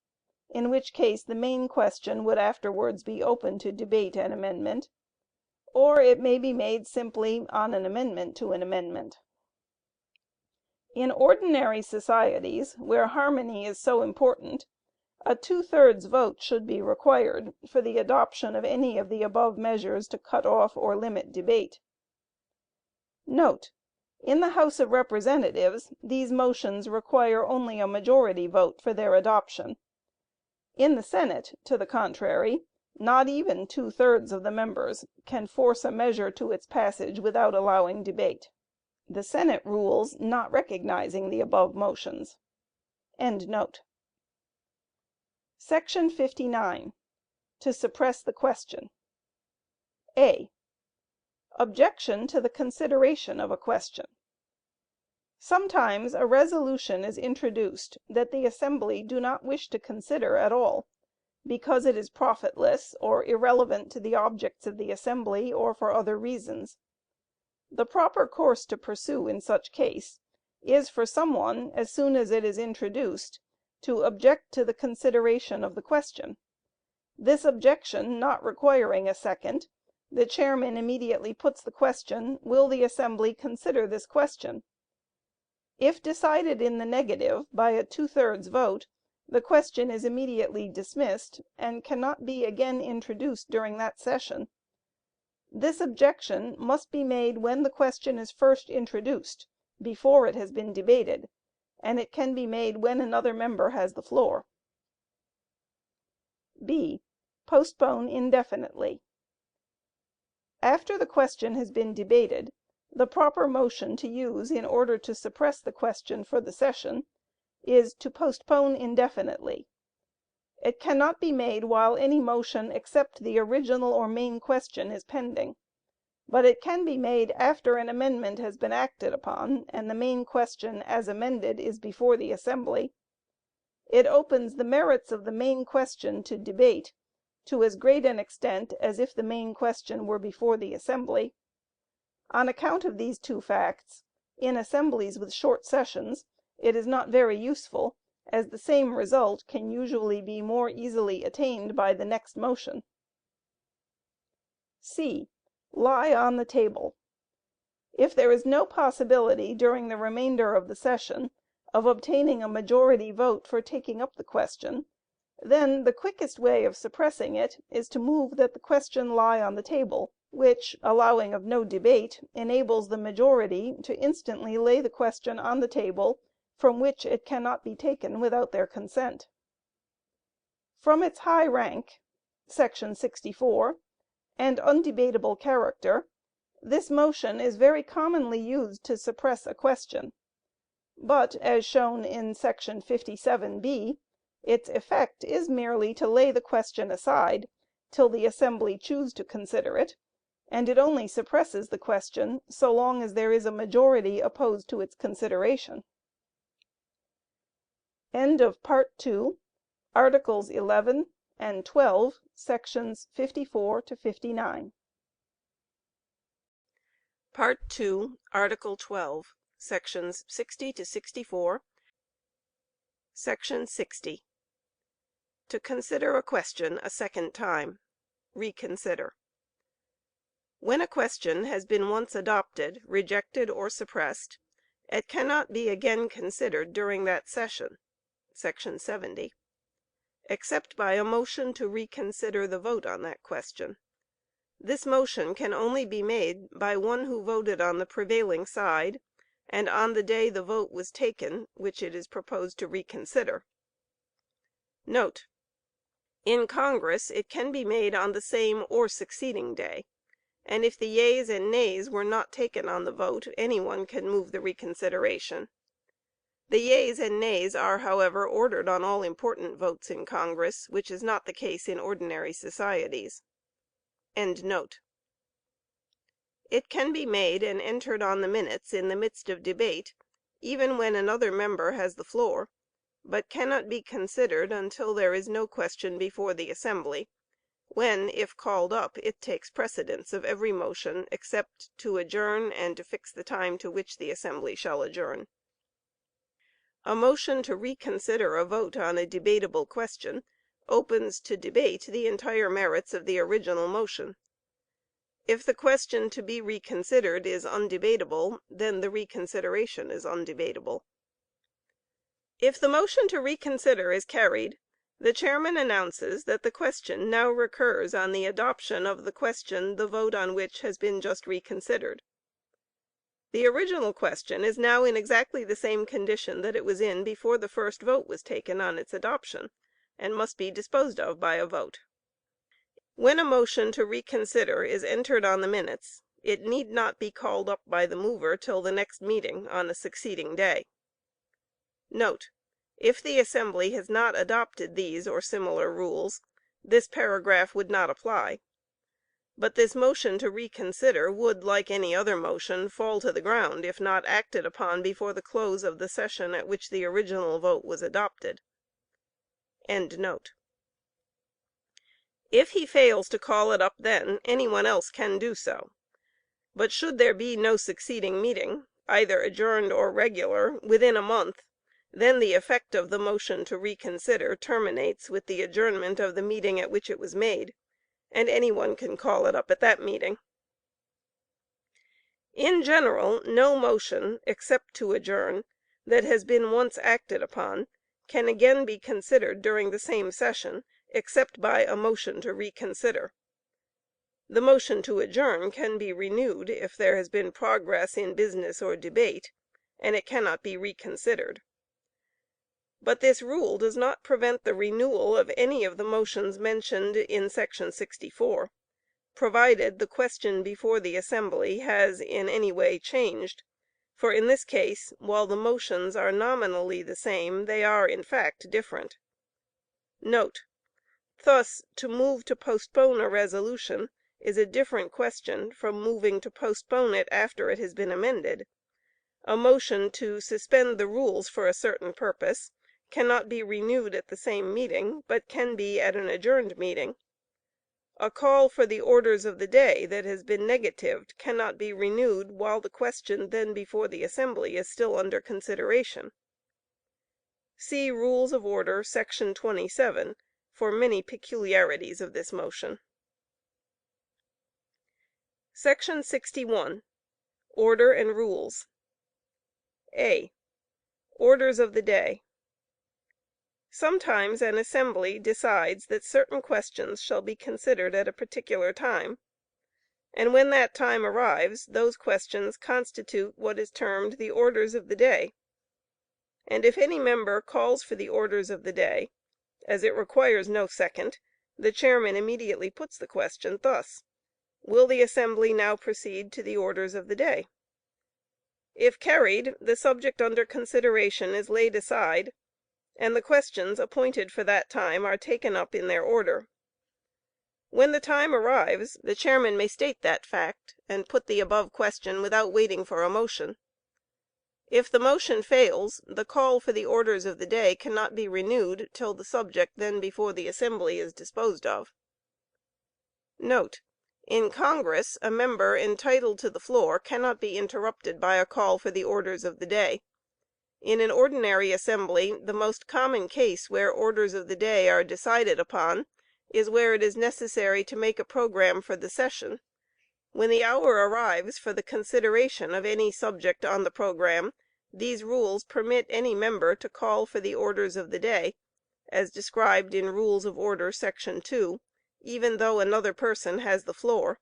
in which case the main question would afterwards be open to debate and amendment, or it may be made simply on an amendment to an amendment. In ordinary societies, where harmony is so important, a 2/3 vote should be required for the adoption of any of the above measures to cut off or limit debate. Note: In the House of Representatives these motions require only a majority vote for their adoption. In the Senate, to the contrary, not even 2/3 of the members can force a measure to its passage without allowing debate. The Senate rules not recognizing the above motions. End note. Section 59. To suppress the question. A. Objection to the consideration of a question. Sometimes a resolution is introduced that the assembly do not wish to consider at all, because it is profitless or irrelevant to the objects of the assembly, or for other reasons. The proper course to pursue in such case is for some one, as soon as it is introduced, to object to the consideration of the question. This objection not requiring a second, the chairman immediately puts the question, "Will the assembly consider this question?" If decided in the negative by a 2/3 vote, the question is immediately dismissed, and cannot be again introduced during that session. This objection must be made when the question is first introduced, before it has been debated, and it can be made when another member has the floor. B. Postpone indefinitely. After the question has been debated, the proper motion to use in order to suppress the question for the session is to postpone indefinitely. It cannot be made while any motion except the original or main question is pending, but it can be made after an amendment has been acted upon and the main question as amended is before the assembly. It opens the merits of the main question to debate to as great an extent as if the main question were before the assembly. On account of these two facts, in assemblies with short sessions it is not very useful, as the same result can usually be more easily attained by the next motion. C. Lie on the table. If there is no possibility during the remainder of the session of obtaining a majority vote for taking up the question, then the quickest way of suppressing it is to move that the question lie on the table, which, allowing of no debate, enables the majority to instantly lay the question on the table from which it cannot be taken without their consent. From its high rank [§ 64] and undebatable character, this motion is very commonly used to suppress a question, but, as shown in § 57 (b), Its effect is merely to lay the question aside till the assembly choose to consider it, and it only suppresses the question so long as there is a majority opposed to its consideration. End of Part 2, Articles 11 and 12, sections 54 to 59. Part 2, Article 12, sections 60 to 64. Section 60. To consider a question a second time. Reconsider. When a question has been once adopted, rejected, or suppressed, it cannot be again considered during that session [§ 70], except by a motion to reconsider the vote on that question. This motion can only be made by one who voted on the prevailing side, and on the day the vote was taken which it is proposed to reconsider. Note. In Congress it can be made on the same or succeeding day, and if the yeas and nays were not taken on the vote, any one can move the reconsideration. The yeas and nays are, however, ordered on all important votes in Congress, which is not the case in ordinary societies. It can be made and entered on the minutes in the midst of debate, even when another member has the floor, but cannot be considered until there is no question before the assembly, when, if called up, it takes precedence of every motion except to adjourn and to fix the time to which the assembly shall adjourn. A motion to reconsider a vote on a debatable question opens to debate the entire merits of the original motion. If the question to be reconsidered is undebatable, then the reconsideration is undebatable. If the motion to reconsider is carried, the chairman announces that the question now recurs on the adoption of the question the vote on which has been just reconsidered. The original question is now in exactly the same condition that it was in before the first vote was taken on its adoption, and must be disposed of by a vote. When a motion to reconsider is entered on the minutes, it need not be called up by the mover till the next meeting on a succeeding day. Note. If the assembly has not adopted these or similar rules, this paragraph would not apply. But this motion to reconsider would, like any other motion, fall to the ground if not acted upon before the close of the session at which the original vote was adopted. If he fails to call it up then, any one else can do so. But should there be no succeeding meeting, either adjourned or regular, within a month, then the effect of the motion to reconsider terminates with the adjournment of the meeting at which it was made, and any one can call it up at that meeting. In general, no motion, except to adjourn, that has been once acted upon, can again be considered during the same session, except by a motion to reconsider. The motion to adjourn can be renewed if there has been progress in business or debate, and it cannot be reconsidered. But this rule does not prevent the renewal of any of the motions mentioned in § 64, provided the question before the assembly has in any way changed, for in this case, while the motions are nominally the same, they are in fact different. Thus, to move to postpone a resolution is a different question from moving to postpone it after it has been amended. A motion to suspend the rules for a certain purpose cannot be renewed at the same meeting, but can be at an adjourned meeting. A call for the orders of the day that has been negatived cannot be renewed while the question then before the assembly is still under consideration. See Rules of Order, § 27, for many peculiarities of this motion. § 61. Order and Rules. A. Orders of the Day. Sometimes an assembly decides that certain questions shall be considered at a particular time, and when that time arrives, those questions constitute what is termed the orders of the day; and if any member calls for the orders of the day, as it requires no second, the chairman immediately puts the question thus: "Will the assembly now proceed to the orders of the day?" If carried, the subject under consideration is laid aside, and the questions appointed for that time are taken up in their order. When the time arrives, the chairman may state that fact, and put the above question without waiting for a motion. If the motion fails, the call for the orders of the day cannot be renewed till the subject then before the assembly is disposed of. Note. In Congress, a member entitled to the floor cannot be interrupted by a call for the orders of the day. In an ordinary assembly, the most common case where orders of the day are decided upon is where it is necessary to make a program for the session. When the hour arrives for the consideration of any subject on the program, these rules permit any member to call for the orders of the day, as described in Rules of Order, Section 2, even though another person has the floor.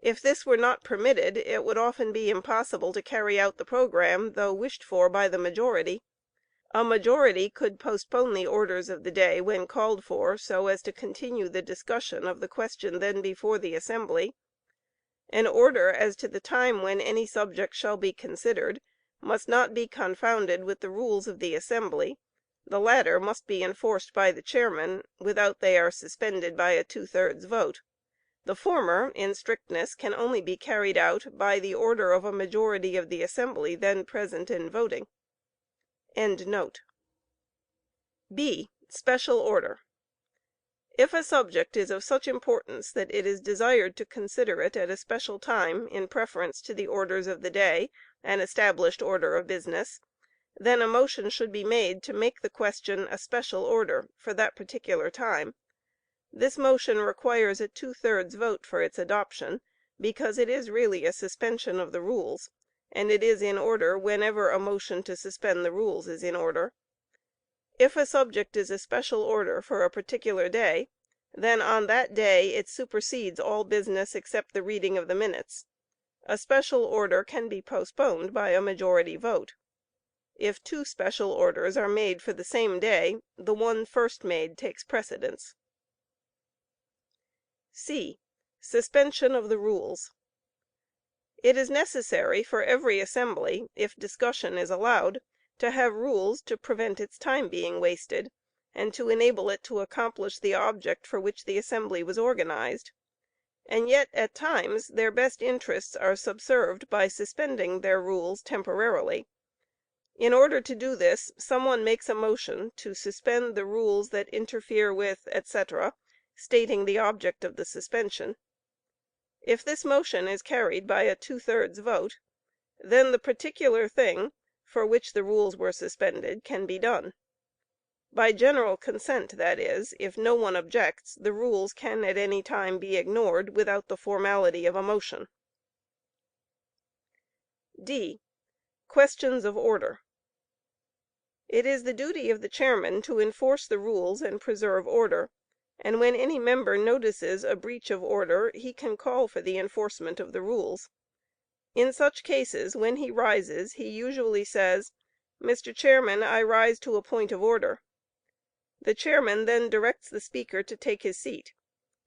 If this were not permitted, it would often be impossible to carry out the program, though wished for by the majority. A majority could postpone the orders of the day when called for, so as to continue the discussion of the question then before the assembly. An order as to the time when any subject shall be considered must not be confounded with the rules of the assembly. The latter must be enforced by the chairman, without they are suspended by a 2/3 vote. The former, in strictness, can only be carried out by the order of a majority of the assembly then present and voting. B. Special Order. If a subject is of such importance that it is desired to consider it at a special time in preference to the orders of the day and established order of business, then a motion should be made to make the question a special order for that particular time. This motion requires a 2/3 vote for its adoption, because it is really a suspension of the rules, and it is in order whenever a motion to suspend the rules is in order. If a subject is a special order for a particular day, then on that day it supersedes all business except the reading of the minutes. A special order can be postponed by a majority vote. If two special orders are made for the same day, the one first made takes precedence. C. Suspension of the rules. It is necessary for every assembly, if discussion is allowed, to have rules to prevent its time being wasted, and to enable it to accomplish the object for which the assembly was organized. And yet, at times, their best interests are subserved by suspending their rules temporarily. In order to do this, some one makes a motion to suspend the rules that interfere with, etc., stating the object of the suspension. If this motion is carried by a 2/3 vote, then the particular thing for which the rules were suspended can be done. By general consent, that is, if no one objects, the rules can at any time be ignored without the formality of a motion. D. Questions of Order. It is the duty of the chairman to enforce the rules and preserve order, and when any member notices a breach of order, he can call for the enforcement of the rules. In such cases, when he rises, he usually says, "Mr. Chairman, I rise to a point of order." The chairman then directs the speaker to take his seat,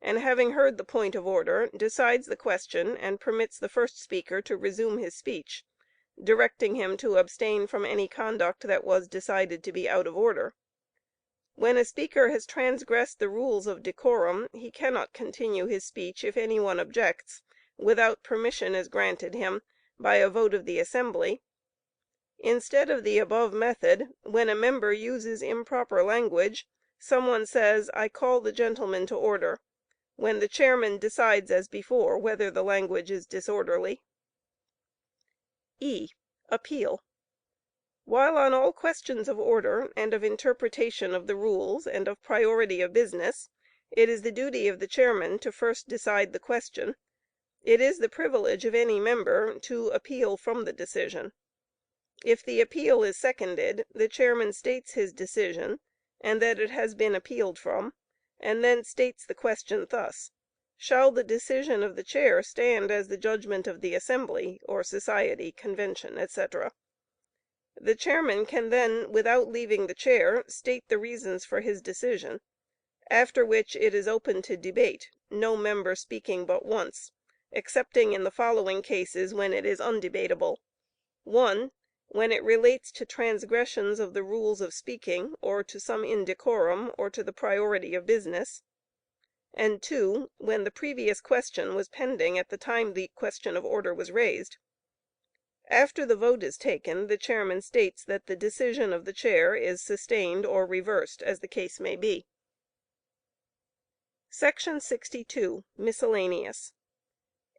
and having heard the point of order, decides the question and permits the first speaker to resume his speech, directing him to abstain from any conduct that was decided to be out of order. When a speaker has transgressed the rules of decorum, he cannot continue his speech if any one objects, without permission is granted him by a vote of the assembly. Instead of the above method, when a member uses improper language, some one says, "I call the gentleman to order," when the chairman decides as before whether the language is disorderly. E. Appeal. While on all questions of order and of interpretation of the rules and of priority of business, it is the duty of the chairman to first decide the question, it is the privilege of any member to appeal from the decision. If the appeal is seconded, the chairman states his decision, and that it has been appealed from, and then states the question thus: "Shall the decision of the chair stand as the judgment of the assembly, or society, convention, etc.?" The chairman can then, without leaving the chair, state the reasons for his decision, after which it is open to debate, no member speaking but once, excepting in the following cases when it is undebatable: 1. when it relates to transgressions of the rules of speaking, or to some indecorum, or to the priority of business; and 2. When the previous question was pending at the time the question of order was raised. After the vote is taken, the chairman states that the decision of the chair is sustained or reversed, as the case may be. Section 62. Miscellaneous.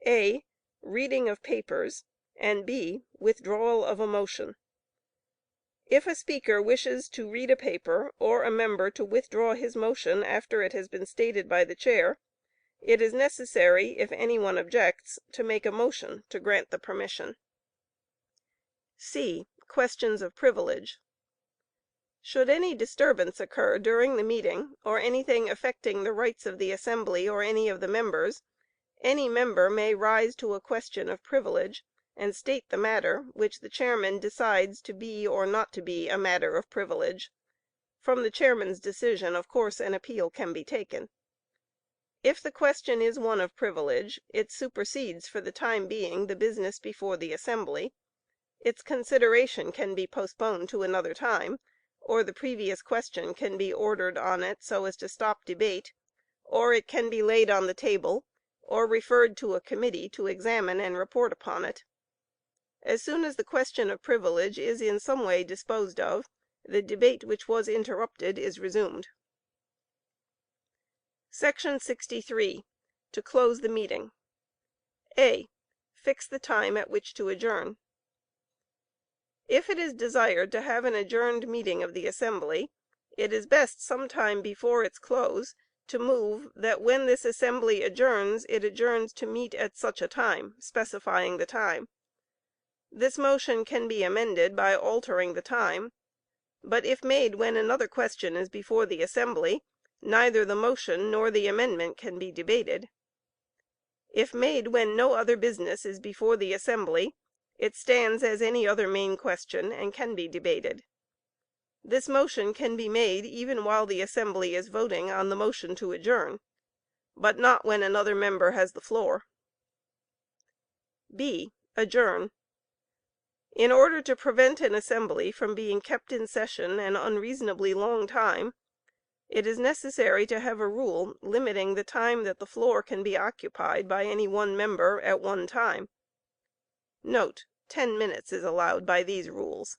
A. Reading of papers, and B. Withdrawal of a motion. If a speaker wishes to read a paper, or a member to withdraw his motion after it has been stated by the chair, it is necessary, if any one objects, to make a motion to grant the permission. C. Questions of Privilege. Should any disturbance occur during the meeting, or anything affecting the rights of the assembly or any of the members, any member may rise to a question of privilege and state the matter, which the chairman decides to be or not to be a matter of privilege. From the chairman's decision, of course, an appeal can be taken. If the question is one of privilege, it supersedes for the time being the business before the assembly. Its consideration can be postponed to another time, or the previous question can be ordered on it so as to stop debate, or it can be laid on the table, or referred to a committee to examine and report upon it. As soon as the question of privilege is in some way disposed of, the debate which was interrupted is resumed. Section 63. To close the meeting. A. Fix the time at which to adjourn. If it is desired to have an adjourned meeting of the assembly, it is best some time before its close to move that when this assembly adjourns, it adjourns to meet at such a time, specifying the time. This motion can be amended by altering the time, but if made when another question is before the assembly, neither the motion nor the amendment can be debated. If made when no other business is before the assembly, it stands as any other main question and can be debated. This motion can be made even while the assembly is voting on the motion to adjourn, but not when another member has the floor. B. Adjourn. In order to prevent an assembly from being kept in session an unreasonably long time, it is necessary to have a rule limiting the time that the floor can be occupied by any one member at one time. Note: 10 minutes is allowed by these rules.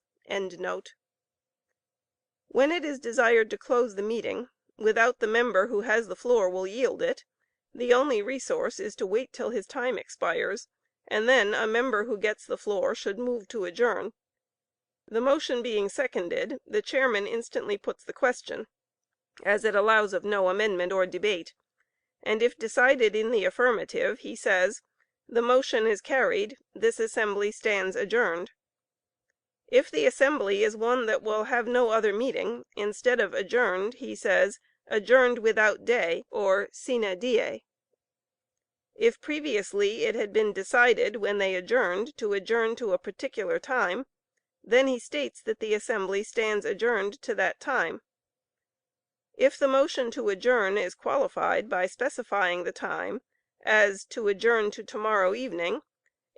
When it is desired to close the meeting, without the member who has the floor will yield it, the only resource is to wait till his time expires, and then a member who gets the floor should move to adjourn. The motion being seconded, the chairman instantly puts the question, as it allows of no amendment or debate, and if decided in the affirmative, he says, "The motion is carried, this assembly stands adjourned." If the assembly is one that will have no other meeting, instead of adjourned, he says, "Adjourned without day," or sine die. If previously it had been decided, when they adjourned, to adjourn to a particular time, then he states that the assembly stands adjourned to that time. If the motion to adjourn is qualified by specifying the time, as "to adjourn to tomorrow evening,"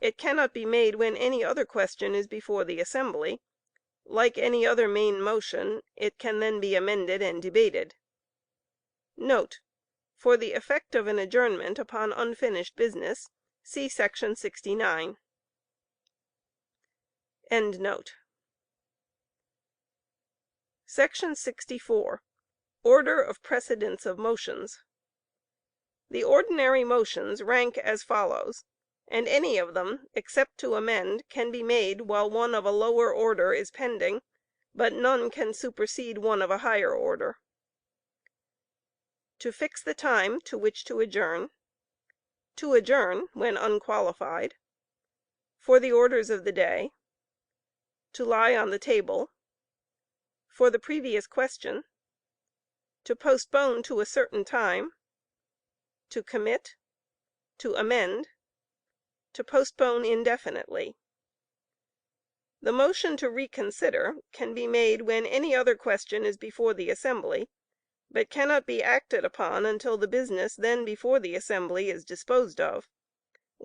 it cannot be made when any other question is before the assembly. Like any other main motion, it can then be amended and debated. Note: For the effect of an adjournment upon unfinished business, see § 69. Section 64. Order of precedence of motions. The ordinary motions rank as follows, and any of them, except to amend, can be made while one of a lower order is pending, but none can supersede one of a higher order: To fix the time to which to adjourn; to adjourn when unqualified; for the orders of the day; to lie on the table; for the previous question; to postpone to a certain time; to commit; to amend; to postpone indefinitely. The motion to reconsider can be made when any other question is before the assembly, but cannot be acted upon until the business then before the assembly is disposed of.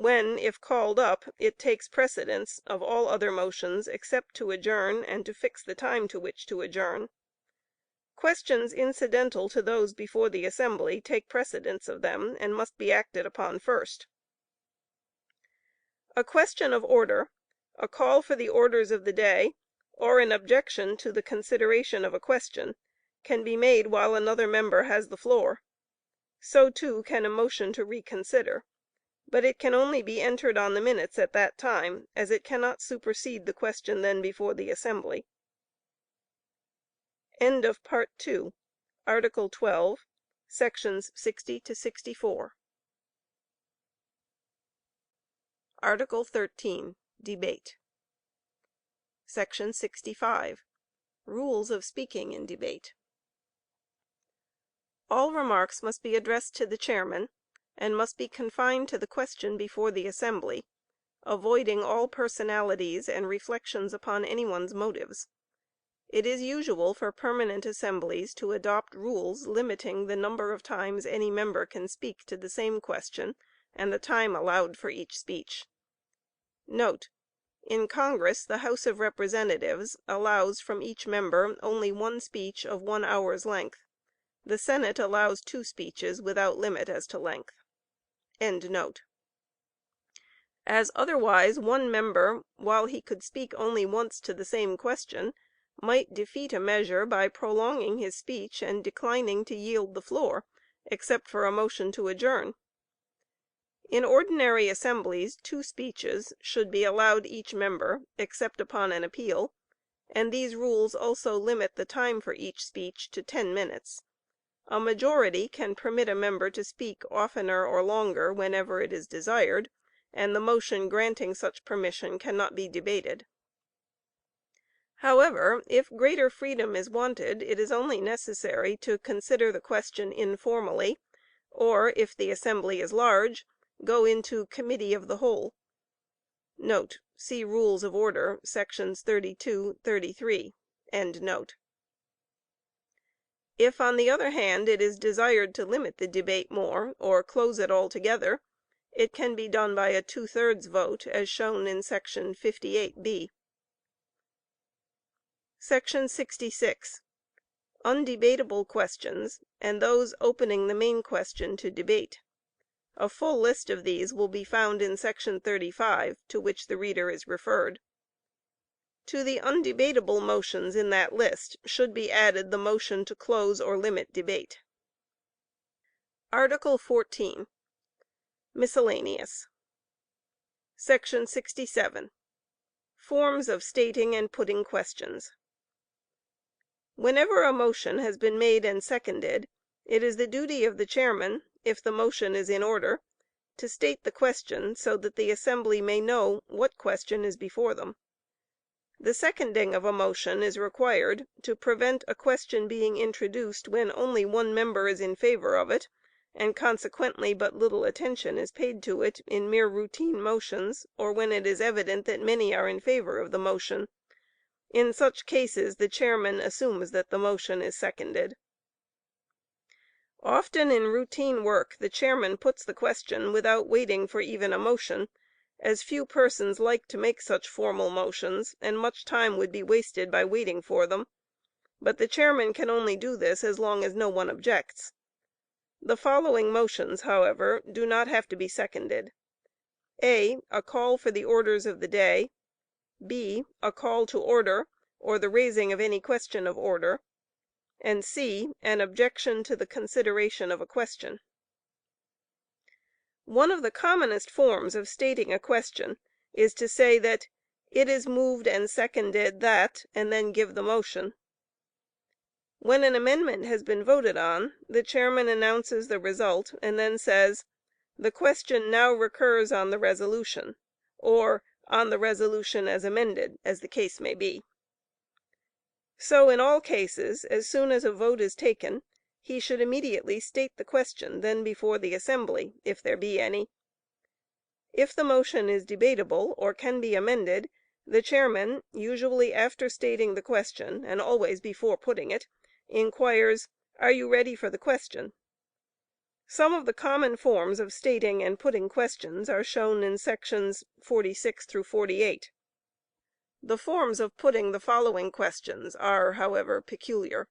when, if called up, it takes precedence of all other motions except to adjourn and to fix the time to which to adjourn. Questions incidental to those before the assembly take precedence of them, and must be acted upon first. A question of order, a call for the orders of the day, or an objection to the consideration of a question, can be made while another member has the floor. So too can a motion to reconsider, but it can only be entered on the minutes at that time, as it cannot supersede the question then before the assembly. End of Part II, Article 12, Sections 60 to 64. Article 13. Debate. Section 65. Rules of speaking in debate. All remarks must be addressed to the chairman, and must be confined to the question before the assembly, avoiding all personalities and reflections upon anyone's motives. It is usual for permanent assemblies to adopt rules limiting the number of times any member can speak to the same question, and the time allowed for each speech. Note: In Congress the House of Representatives allows from each member only one speech of 1 hour's length. The Senate allows 2 speeches without limit as to length. End note. As otherwise one member, while he could speak only once to the same question, might defeat a measure by prolonging his speech and declining to yield the floor, except for a motion to adjourn. In ordinary assemblies 2 speeches should be allowed each member, except upon an appeal, and these rules also limit the time for each speech to 10 minutes. A majority can permit a member to speak oftener or longer whenever it is desired, and the motion granting such permission cannot be debated. However, if greater freedom is wanted, it is only necessary to consider the question informally, or, if the assembly is large, go into committee of the whole. See Rules of Order, sections 32, 33. If, on the other hand, it is desired to limit the debate more, or close it altogether, it can be done by a 2/3 vote, as shown in section 58b. Section 66. Undebatable questions, and those opening the main question to debate. A full list of these will be found in section 35, to which the reader is referred. To the undebatable motions in that list should be added the motion to close or limit debate. Article 14. Miscellaneous. Section 67. Forms of stating and putting questions. Whenever a motion has been made and seconded, it is the duty of the chairman, if the motion is in order, to state the question so that the assembly may know what question is before them. The seconding of a motion is required to prevent a question being introduced when only one member is in favor of it, and consequently but little attention is paid to it in mere routine motions, or when it is evident that many are in favor of the motion. In such cases the chairman assumes that the motion is seconded. Often in routine work the chairman puts the question without waiting for even a motion, as few persons like to make such formal motions, and much time would be wasted by waiting for them, but the chairman can only do this as long as no one objects. The following motions, however, do not have to be seconded: A call for the orders of the day; B a call to order, or the raising of any question of order; and C an objection to the consideration of a question. One of the commonest forms of stating a question is to say that "it is moved and seconded that," and then give the motion. When an amendment has been voted on, the chairman announces the result, and then says, "The question now recurs on the resolution," or "on the resolution as amended," as the case may be. So in all cases, as soon as a vote is taken, he should immediately state the question then before the assembly, if there be any. If the motion is debatable, or can be amended, the chairman, usually after stating the question, and always before putting it, inquires, "Are you ready for the question?" Some of the common forms of stating and putting questions are shown in sections 46 through 48. The forms of putting the following questions are, however, peculiar.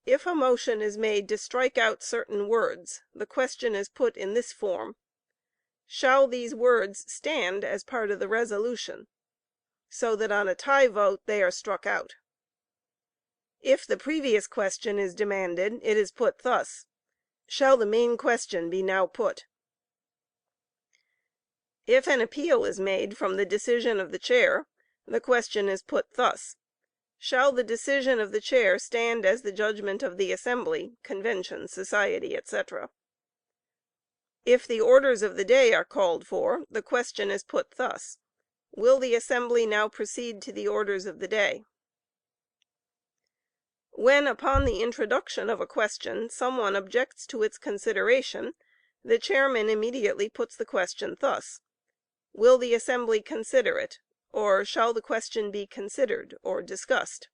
If a motion is made to strike out certain words, the question is put in this form: "Shall these words stand as part of the resolution?" so that on a tie vote they are struck out. If the previous question is demanded, it is put thus: "Shall the main question be now put?" If an appeal is made from the decision of the Chair, the question is put thus: "Shall the decision of the Chair stand as the judgment of the assembly, convention, society, etc.?" If the orders of the day are called for, the question is put thus: "Will the assembly now proceed to the orders of the day?" When, upon the introduction of a question, some one objects to its consideration, the chairman immediately puts the question thus: "Will the assembly consider it?" or "Shall the question be considered or discussed?"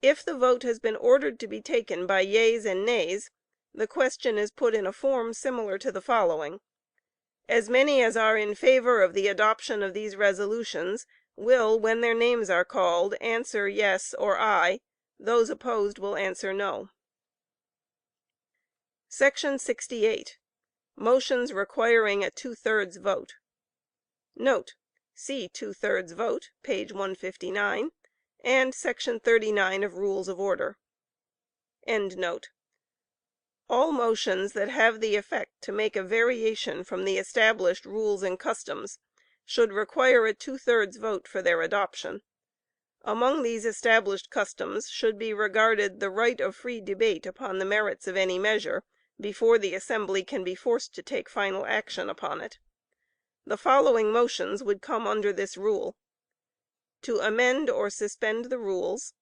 If the vote has been ordered to be taken by yeas and nays, the question is put in a form similar to the following: "As many as are in favor of the adoption of these resolutions will, when their names are called, answer yes or aye; those opposed will answer no." Section 68. Motions requiring a two thirds vote. See two thirds vote, page 159, and Section 39 of Rules of Order. All motions that have the effect to make a variation from the established rules and customs should require a two thirds vote for their adoption. Among these established customs should be regarded the right of free debate upon the merits of any measure, before the assembly can be forced to take final action upon it. The following motions would come under this rule: to amend or suspend the rules,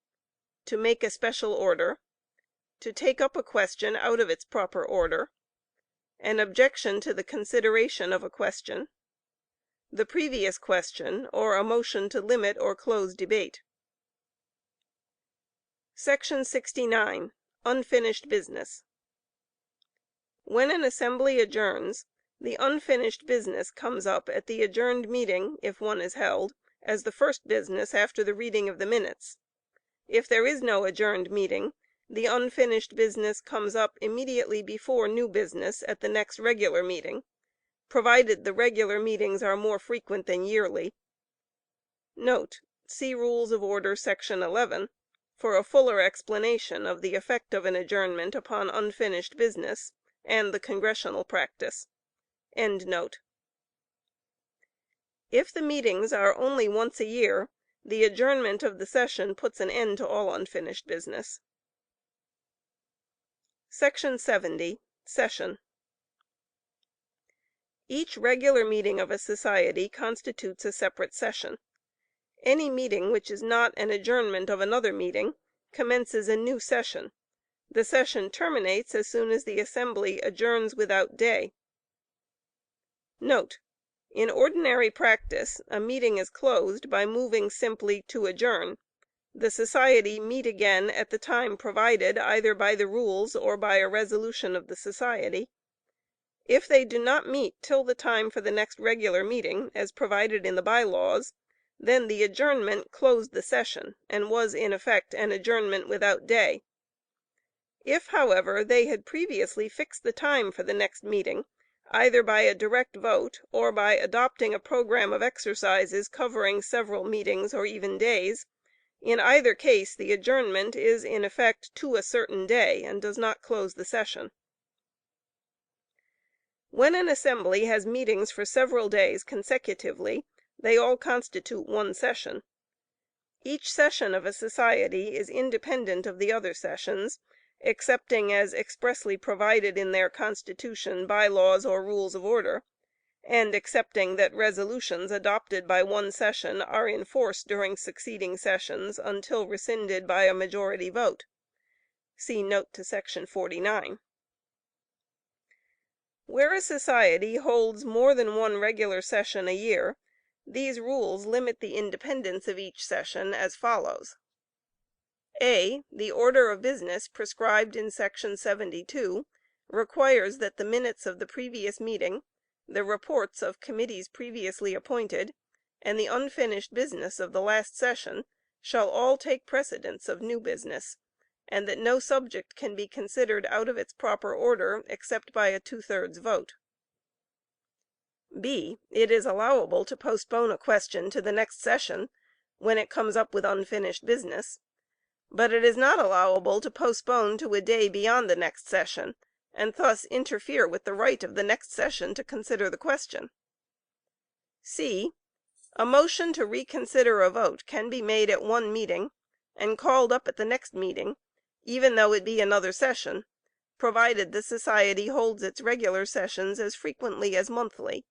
to make a special order, to take up a question out of its proper order, an objection to the consideration of a question, the previous question, or a motion to limit or close debate. Section 69. Unfinished business. When an assembly adjourns, the unfinished business comes up at the adjourned meeting, if one is held, as the first business after the reading of the minutes. If there is no adjourned meeting, the unfinished business comes up immediately before new business at the next regular meeting, provided the regular meetings are more frequent than yearly. See Rules of Order, Section 11, for a fuller explanation of the effect of an adjournment upon unfinished business, and the Congressional practice. If the meetings are only once a year, the adjournment of the session puts an end to all unfinished business. Section 70. Session. Each regular meeting of a society constitutes a separate session. Any meeting which is not an adjournment of another meeting commences a new session. The session terminates as soon as the assembly adjourns without day. In ordinary practice, a meeting is closed by moving simply "to adjourn." The society meet again at the time provided either by the rules or by a resolution of the society. If they do not meet till the time for the next regular meeting, as provided in the By Laws, then the adjournment closed the session, and was in effect an adjournment without day. If, however, they had previously fixed the time for the next meeting, either by a direct vote, or by adopting a program of exercises covering several meetings or even days, in either case the adjournment is in effect "to a certain day," and does not close the session. When an assembly has meetings for several days consecutively, they all constitute one session. Each session of a society is independent of the other sessions, excepting as expressly provided in their constitution, By Laws, or Rules of Order, and excepting that resolutions adopted by one session are in force during succeeding sessions until rescinded by a majority vote. See note to § 49. Where a society holds more than one regular session a year, these rules limit the independence of each session as follows: A. The order of business prescribed in section 72 requires that the minutes of the previous meeting, the reports of committees previously appointed, and the unfinished business of the last session shall all take precedence of new business, and that no subject can be considered out of its proper order except by a 2/3 vote. B. It is allowable to postpone a question to the next session when it comes up with unfinished business, but it is not allowable to postpone to a day beyond the next session, and thus interfere with the right of the next session to consider the question. C. A motion to reconsider a vote can be made at one meeting, and called up at the next meeting, even though it be another session, provided the society holds its regular sessions as frequently as monthly.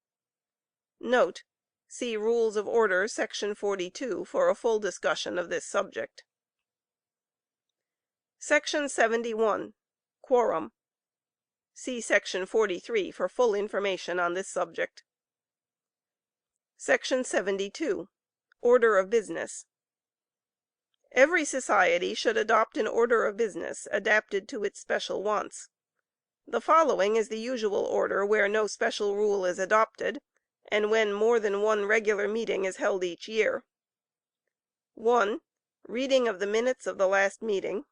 Note. See Rules of Order, section 42, for a full discussion of this subject. Section 71. Quorum. See section 43 for full information on this subject. Section 72. Order of business. Every society should adopt an order of business adapted to its special wants. The following is the usual order where no special rule is adopted, and when more than one regular meeting is held each year. 1. Reading of the minutes of the last meeting.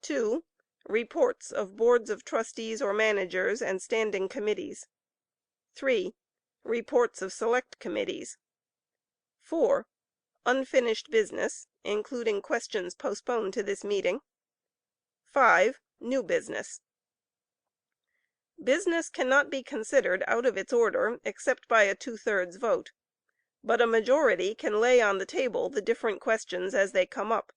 2. Reports of boards of trustees or managers and standing committees. 3. Reports of select committees. 4. Unfinished business, including questions postponed to this meeting. 5. New business. Business cannot be considered out of its order except by a 2/3 vote, but a majority can lay on the table the different questions as they come up,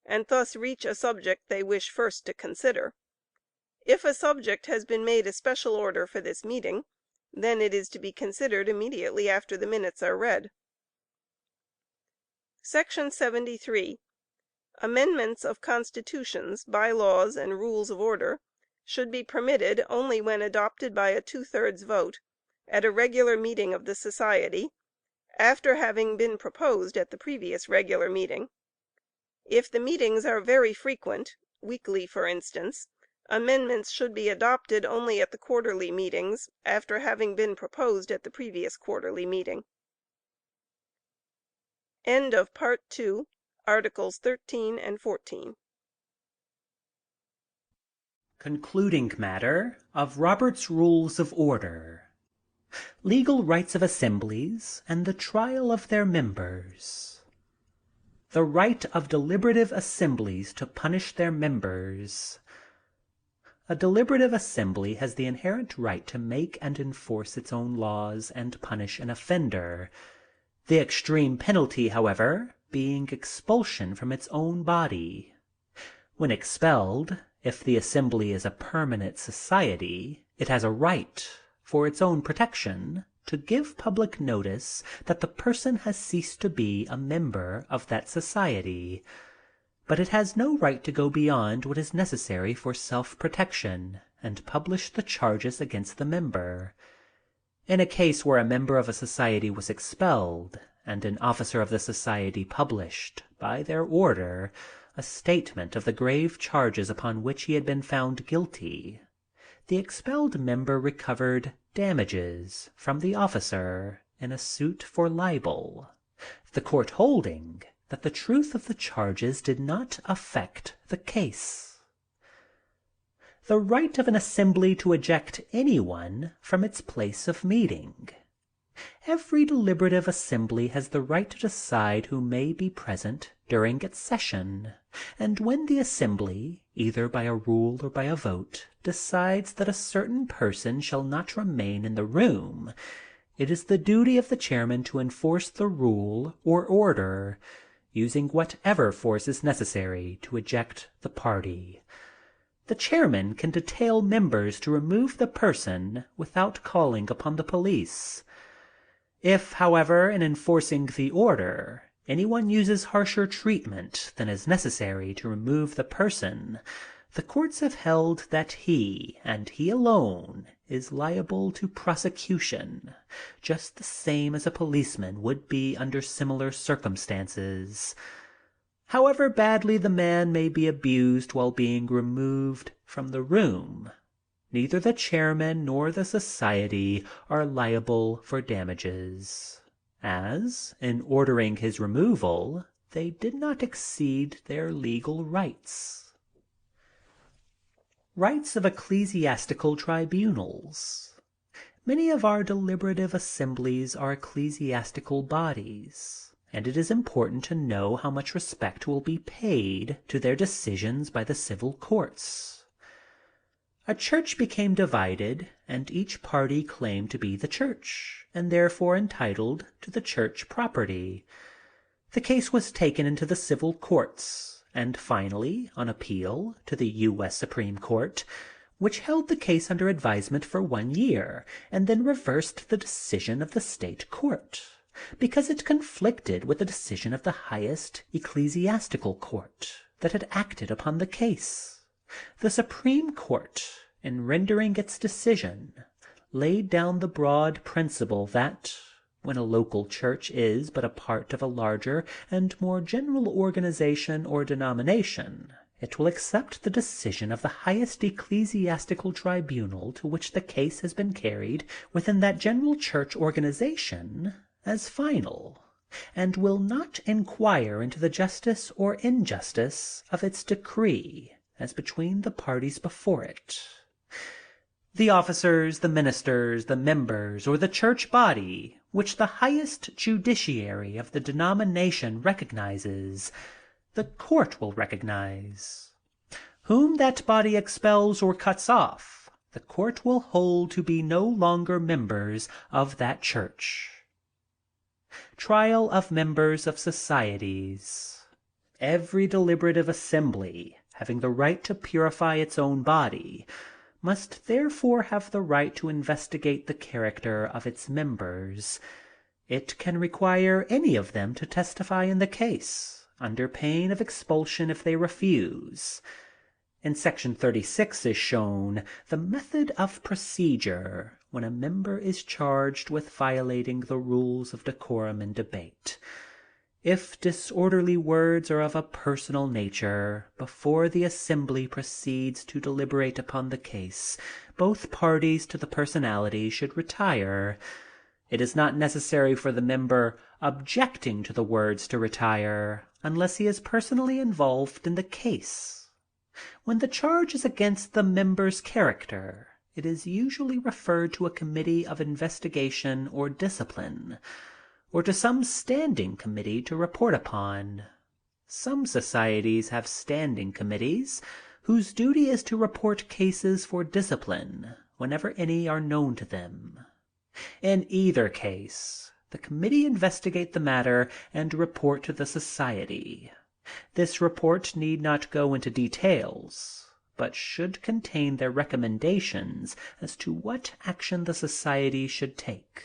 and thus reach a subject they wish first to consider. If a subject has been made a special order for this meeting, then it is to be considered immediately after the minutes are read. Section 73. Amendments of constitutions, by-laws, and rules of order should be permitted only when adopted by a 2/3 vote at a regular meeting of the society, after having been proposed at the previous regular meeting. If the meetings are very frequent, weekly for instance, amendments should be adopted only at the quarterly meetings, after having been proposed at the previous quarterly meeting. End of Part II, Articles 13 and 14. Concluding matter of Robert's Rules of Order. Legal rights of assemblies and the trial of their members. The right of deliberative assemblies to punish their members. A deliberative assembly has the inherent right to make and enforce its own laws and punish an offender, the extreme penalty, however, being expulsion from its own body. When expelled, if the assembly is a permanent society, it has a right, for its own protection, to give public notice that the person has ceased to be a member of that society, but it has no right to go beyond what is necessary for self-protection, and publish the charges against the member. In a case where a member of a society was expelled, and an officer of the society published, by their order, a statement of the grave charges upon which he had been found guilty, the expelled member recovered damages from the officer in a suit for libel, the court holding that the truth of the charges did not affect the case. The right of an assembly to eject anyone from its place of meeting. Every deliberative assembly has the right to decide who may be present during its session, and when the assembly, either by a rule or by a vote, decides that a certain person shall not remain in the room, it is the duty of the chairman to enforce the rule or order, using whatever force is necessary to eject the party. The chairman can detail members to remove the person without calling upon the police. If, however, in enforcing the order, anyone uses harsher treatment than is necessary to remove the person, the courts have held that he, and he alone, is liable to prosecution, just the same as a policeman would be under similar circumstances. However badly the man may be abused while being removed from the room, neither the chairman nor the society are liable for damages, as, in ordering his removal, they did not exceed their legal rights. Rights of ecclesiastical tribunals. Many of our deliberative assemblies are ecclesiastical bodies, and it is important to know how much respect will be paid to their decisions by the civil courts. A church became divided, and each party claimed to be the church, and therefore entitled to the church property. The case was taken into the civil courts, and finally, on appeal, to the U.S. Supreme Court, which held the case under advisement for 1 year, and then reversed the decision of the state court, because it conflicted with the decision of the highest ecclesiastical court that had acted upon the case. The Supreme Court, in rendering its decision, laid down the broad principle that, when a local church is but a part of a larger and more general organization or denomination, it will accept the decision of the highest ecclesiastical tribunal to which the case has been carried within that general church organization as final, and will not inquire into the justice or injustice of its decree as between the parties before it. The officers, the ministers, the members, or the church body which the highest judiciary of the denomination recognizes, the court will recognize. Whom that body expels or cuts off, the court will hold to be no longer members of that church. Trial of members of societies. Every deliberative assembly, having the right to purify its own body, must therefore have the right to investigate the character of its members. It can require any of them to testify in the case, under pain of expulsion if they refuse. In Section 36 is shown the method of procedure when a member is charged with violating the rules of decorum in debate. If disorderly words are of a personal nature, before the assembly proceeds to deliberate upon the case, both parties to the personality should retire. It is not necessary for the member objecting to the words to retire, unless he is personally involved in the case. When the charge is against the member's character, it is usually referred to a committee of investigation or discipline, or to some standing committee to report upon. Some societies have standing committees, whose duty is to report cases for discipline whenever any are known to them. In either case, the committee investigate the matter and report to the society. This report need not go into details, but should contain their recommendations as to what action the society should take,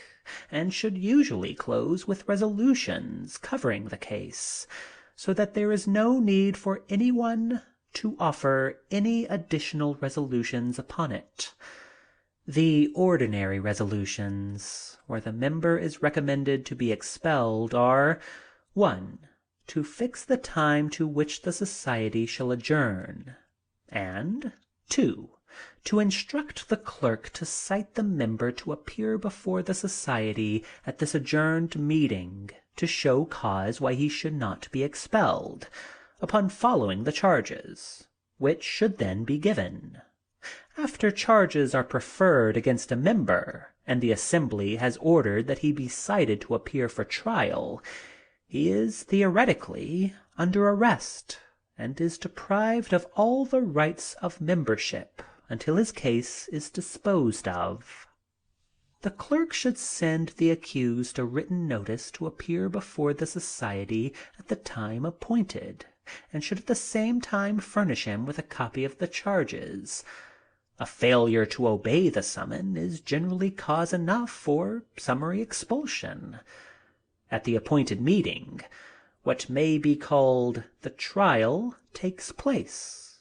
and should usually close with resolutions covering the case, so that there is no need for anyone to offer any additional resolutions upon it. The ordinary resolutions, where the member is recommended to be expelled, are: 1. To fix the time to which the society shall adjourn, and 2. To instruct the clerk to cite the member to appear before the society at this adjourned meeting to show cause why he should not be expelled, upon following the charges, which should then be given. After charges are preferred against a member, and the assembly has ordered that he be cited to appear for trial, he is theoretically under arrest, and is deprived of all the rights of membership until his case is disposed of. The clerk should send the accused a written notice to appear before the society at the time appointed, and should at the same time furnish him with a copy of the charges. A failure to obey the summons is generally cause enough for summary expulsion. At the appointed meeting, what may be called the trial takes place.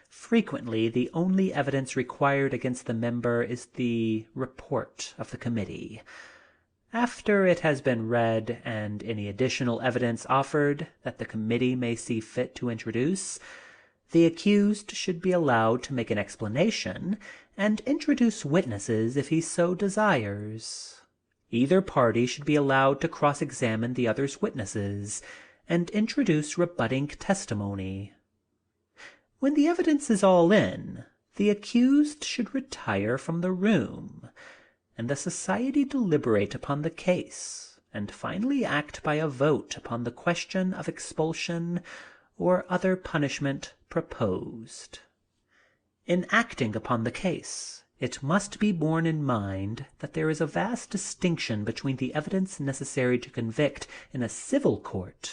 Frequently the only evidence required against the member is the report of the committee. After it has been read and any additional evidence offered that the committee may see fit to introduce, the accused should be allowed to make an explanation and introduce witnesses if he so desires. Either party should be allowed to cross-examine the other's witnesses and introduce rebutting testimony. When the evidence is all in, the accused should retire from the room, and the society deliberate upon the case, and finally act by a vote upon the question of expulsion or other punishment proposed. In acting upon the case, it must be borne in mind that there is a vast distinction between the evidence necessary to convict in a civil court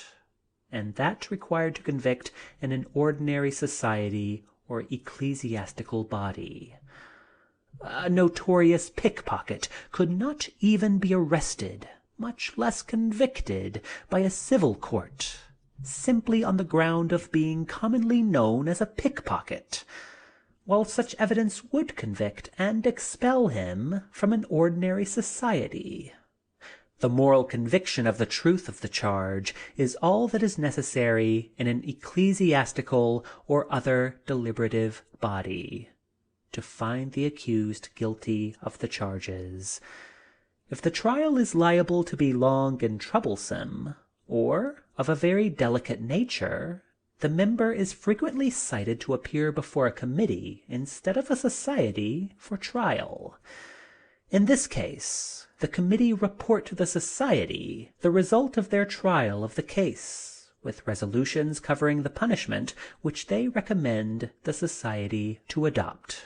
and that required to convict in an ordinary society or ecclesiastical body. A notorious pickpocket could not even be arrested, much less convicted, by a civil court, simply on the ground of being commonly known as a pickpocket, while such evidence would convict and expel him from an ordinary society. The moral conviction of the truth of the charge is all that is necessary in an ecclesiastical or other deliberative body to find the accused guilty of the charges. If the trial is liable to be long and troublesome, or of a very delicate nature, the member is frequently cited to appear before a committee instead of a society for trial. In this case, the committee report to the society the result of their trial of the case, with resolutions covering the punishment which they recommend the society to adopt.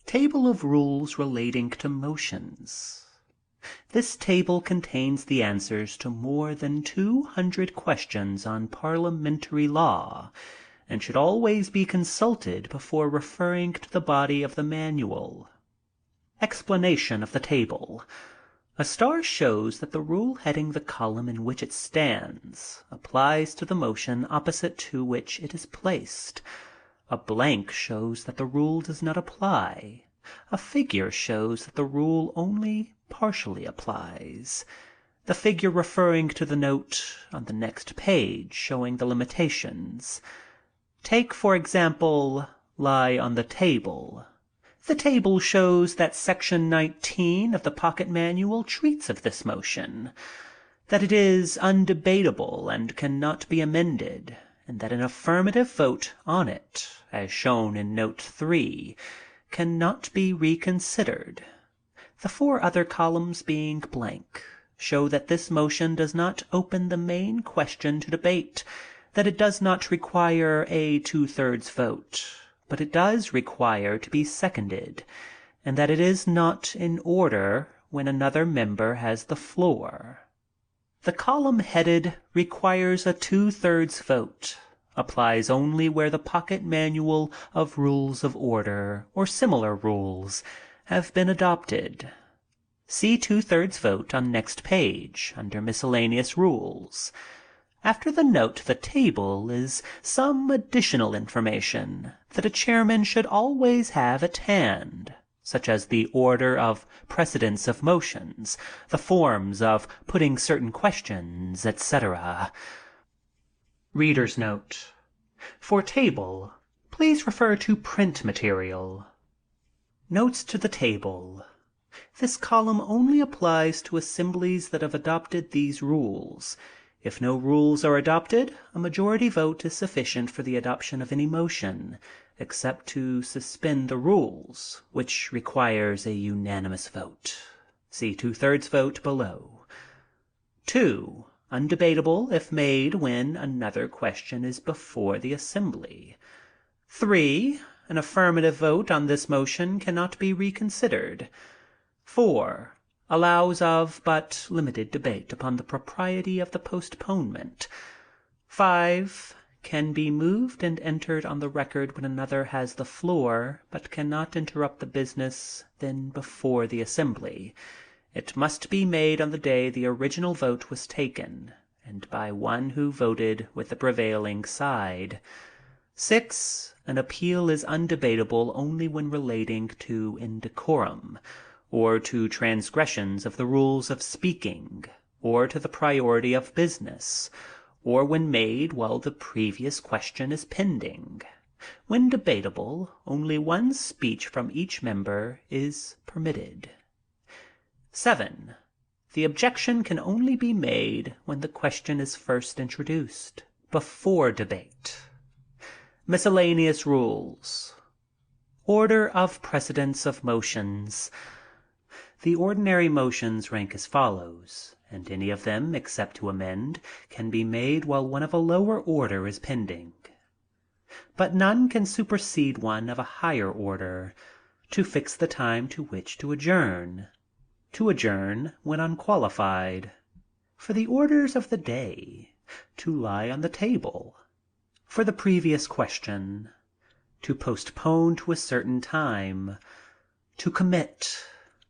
Table of Rules Relating to Motions. This table contains the answers to more than 200 questions on parliamentary law, and should always be consulted before referring to the body of the manual. Explanation of the table. A star shows that the rule heading the column in which it stands applies to the motion opposite to which it is placed. A blank shows that the rule does not apply. A figure shows that the rule only partially applies, the figure referring to the note on the next page showing the limitations. Take, for example, lie on the table. The table shows that Section 19 of the Pocket Manual treats of this motion, that it is undebatable and cannot be amended, and that an affirmative vote on it, as shown in Note 3, cannot be reconsidered. The 4 other columns being blank show that this motion does not open the main question to debate, that it does not require a 2/3 vote, but it does require to be seconded, and that it is not in order when another member has the floor. The column headed "Requires a 2/3 vote" applies only where the Pocket Manual of Rules of Order, or similar rules, have been adopted. See 2/3 vote on next page, under Miscellaneous Rules. After the note to the table is some additional information that a chairman should always have at hand, such as the order of precedence of motions, the forms of putting certain questions, etc. Reader's Note: For table, please refer to print material. Notes to the table. This column only applies to assemblies that have adopted these rules. If no rules are adopted, a majority vote is sufficient for the adoption of any motion, except to suspend the rules, which requires a unanimous vote. See 2/3 vote below. 2. Undebatable if made when another question is before the assembly. 3. An affirmative vote on this motion cannot be reconsidered. 4. Allows of but limited debate upon the propriety of the postponement. 5. Can be moved and entered on the record when another has the floor, but cannot interrupt the business then before the assembly. It must be made on the day the original vote was taken, and by one who voted with the prevailing side. 6. An appeal is undebatable only when relating to indecorum, or to transgressions of the rules of speaking, or to the priority of business, or when made while the previous question is pending. When debatable, only one speech from each member is permitted. 7. The objection can only be made when the question is first introduced, before debate. Miscellaneous rules. Order of precedence of motions. The ordinary motions rank as follows, and any of them, except to amend, can be made while one of a lower order is pending. But none can supersede one of a higher order. To fix the time to which to adjourn. To adjourn when unqualified. For the orders of the day. To lie on the table. For the previous question. To postpone to a certain time. To commit.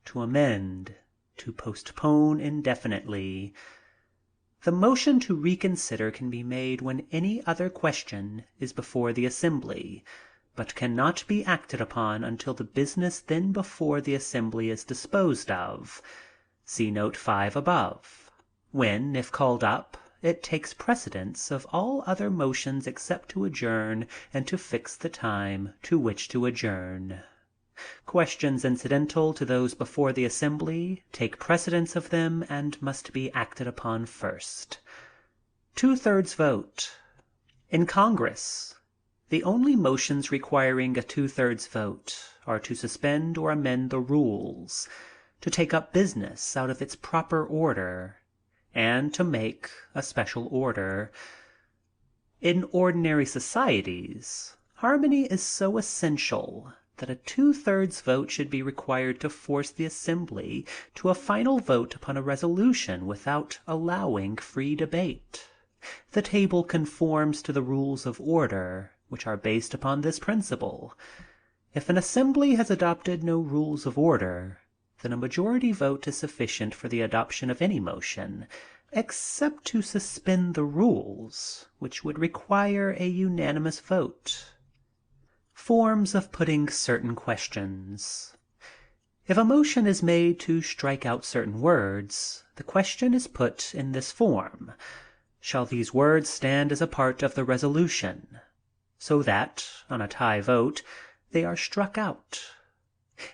To amend. To postpone indefinitely. The motion to reconsider can be made when any other question is before the assembly, but cannot be acted upon until the business then before the assembly is disposed of. See Note 5 above. When, if called up, it takes precedence of all other motions except to adjourn and to fix the time to which to adjourn. Questions incidental to those before the assembly take precedence of them and must be acted upon first. 2/3 vote. In Congress, the only motions requiring a 2/3 vote are to suspend or amend the rules, to take up business out of its proper order, and to make a special order. In ordinary societies, harmony is so essential that a 2/3 vote should be required to force the assembly to a final vote upon a resolution without allowing free debate. The table conforms to the rules of order, which are based upon this principle. If an assembly has adopted no rules of order, then a majority vote is sufficient for the adoption of any motion, except to suspend the rules, which would require a unanimous vote. Forms of putting certain questions. If a motion is made to strike out certain words, the question is put in this form: shall these words stand as a part of the resolution? So that, on a tie vote, they are struck out.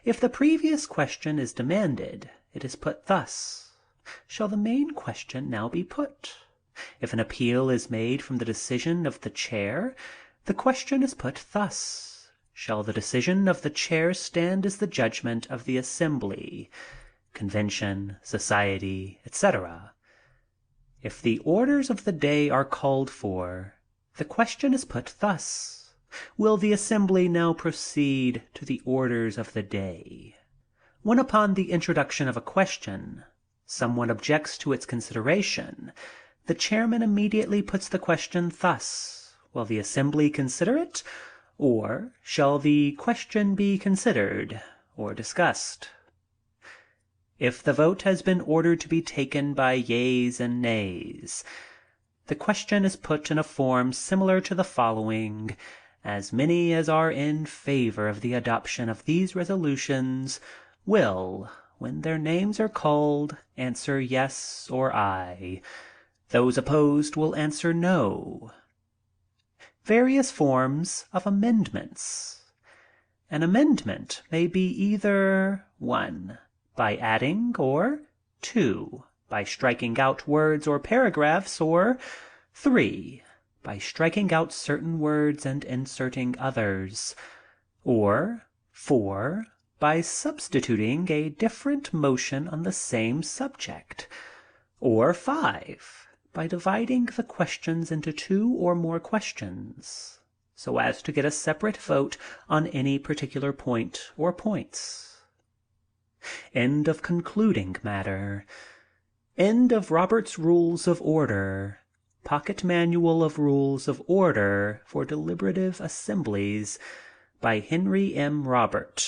If the previous question is demanded, it is put thus: shall the main question now be put? If an appeal is made from the decision of the chair, the question is put thus: shall the decision of the chair stand as the judgment of the assembly, convention, society, etc.? If the orders of the day are called for, the question is put thus: will the assembly now proceed to the orders of the day? When upon the introduction of a question, someone objects to its consideration, the chairman immediately puts the question thus: will the assembly consider it, or shall the question be considered or discussed? If the vote has been ordered to be taken by yeas and nays, the question is put in a form similar to the following: as many as are in favor of the adoption of these resolutions will, when their names are called, answer yes or aye. Those opposed will answer no. Various forms of amendments. An amendment may be either 1. By adding, or 2. By striking out words or paragraphs, or 3. By striking out certain words and inserting others, or 4. By substituting a different motion on the same subject, or 5. By dividing the questions into 2 or more questions, so as to get a separate vote on any particular point or points. End of concluding matter. End of Robert's Rules of Order. Pocket Manual of Rules of Order for Deliberative Assemblies by Henry M. Robert.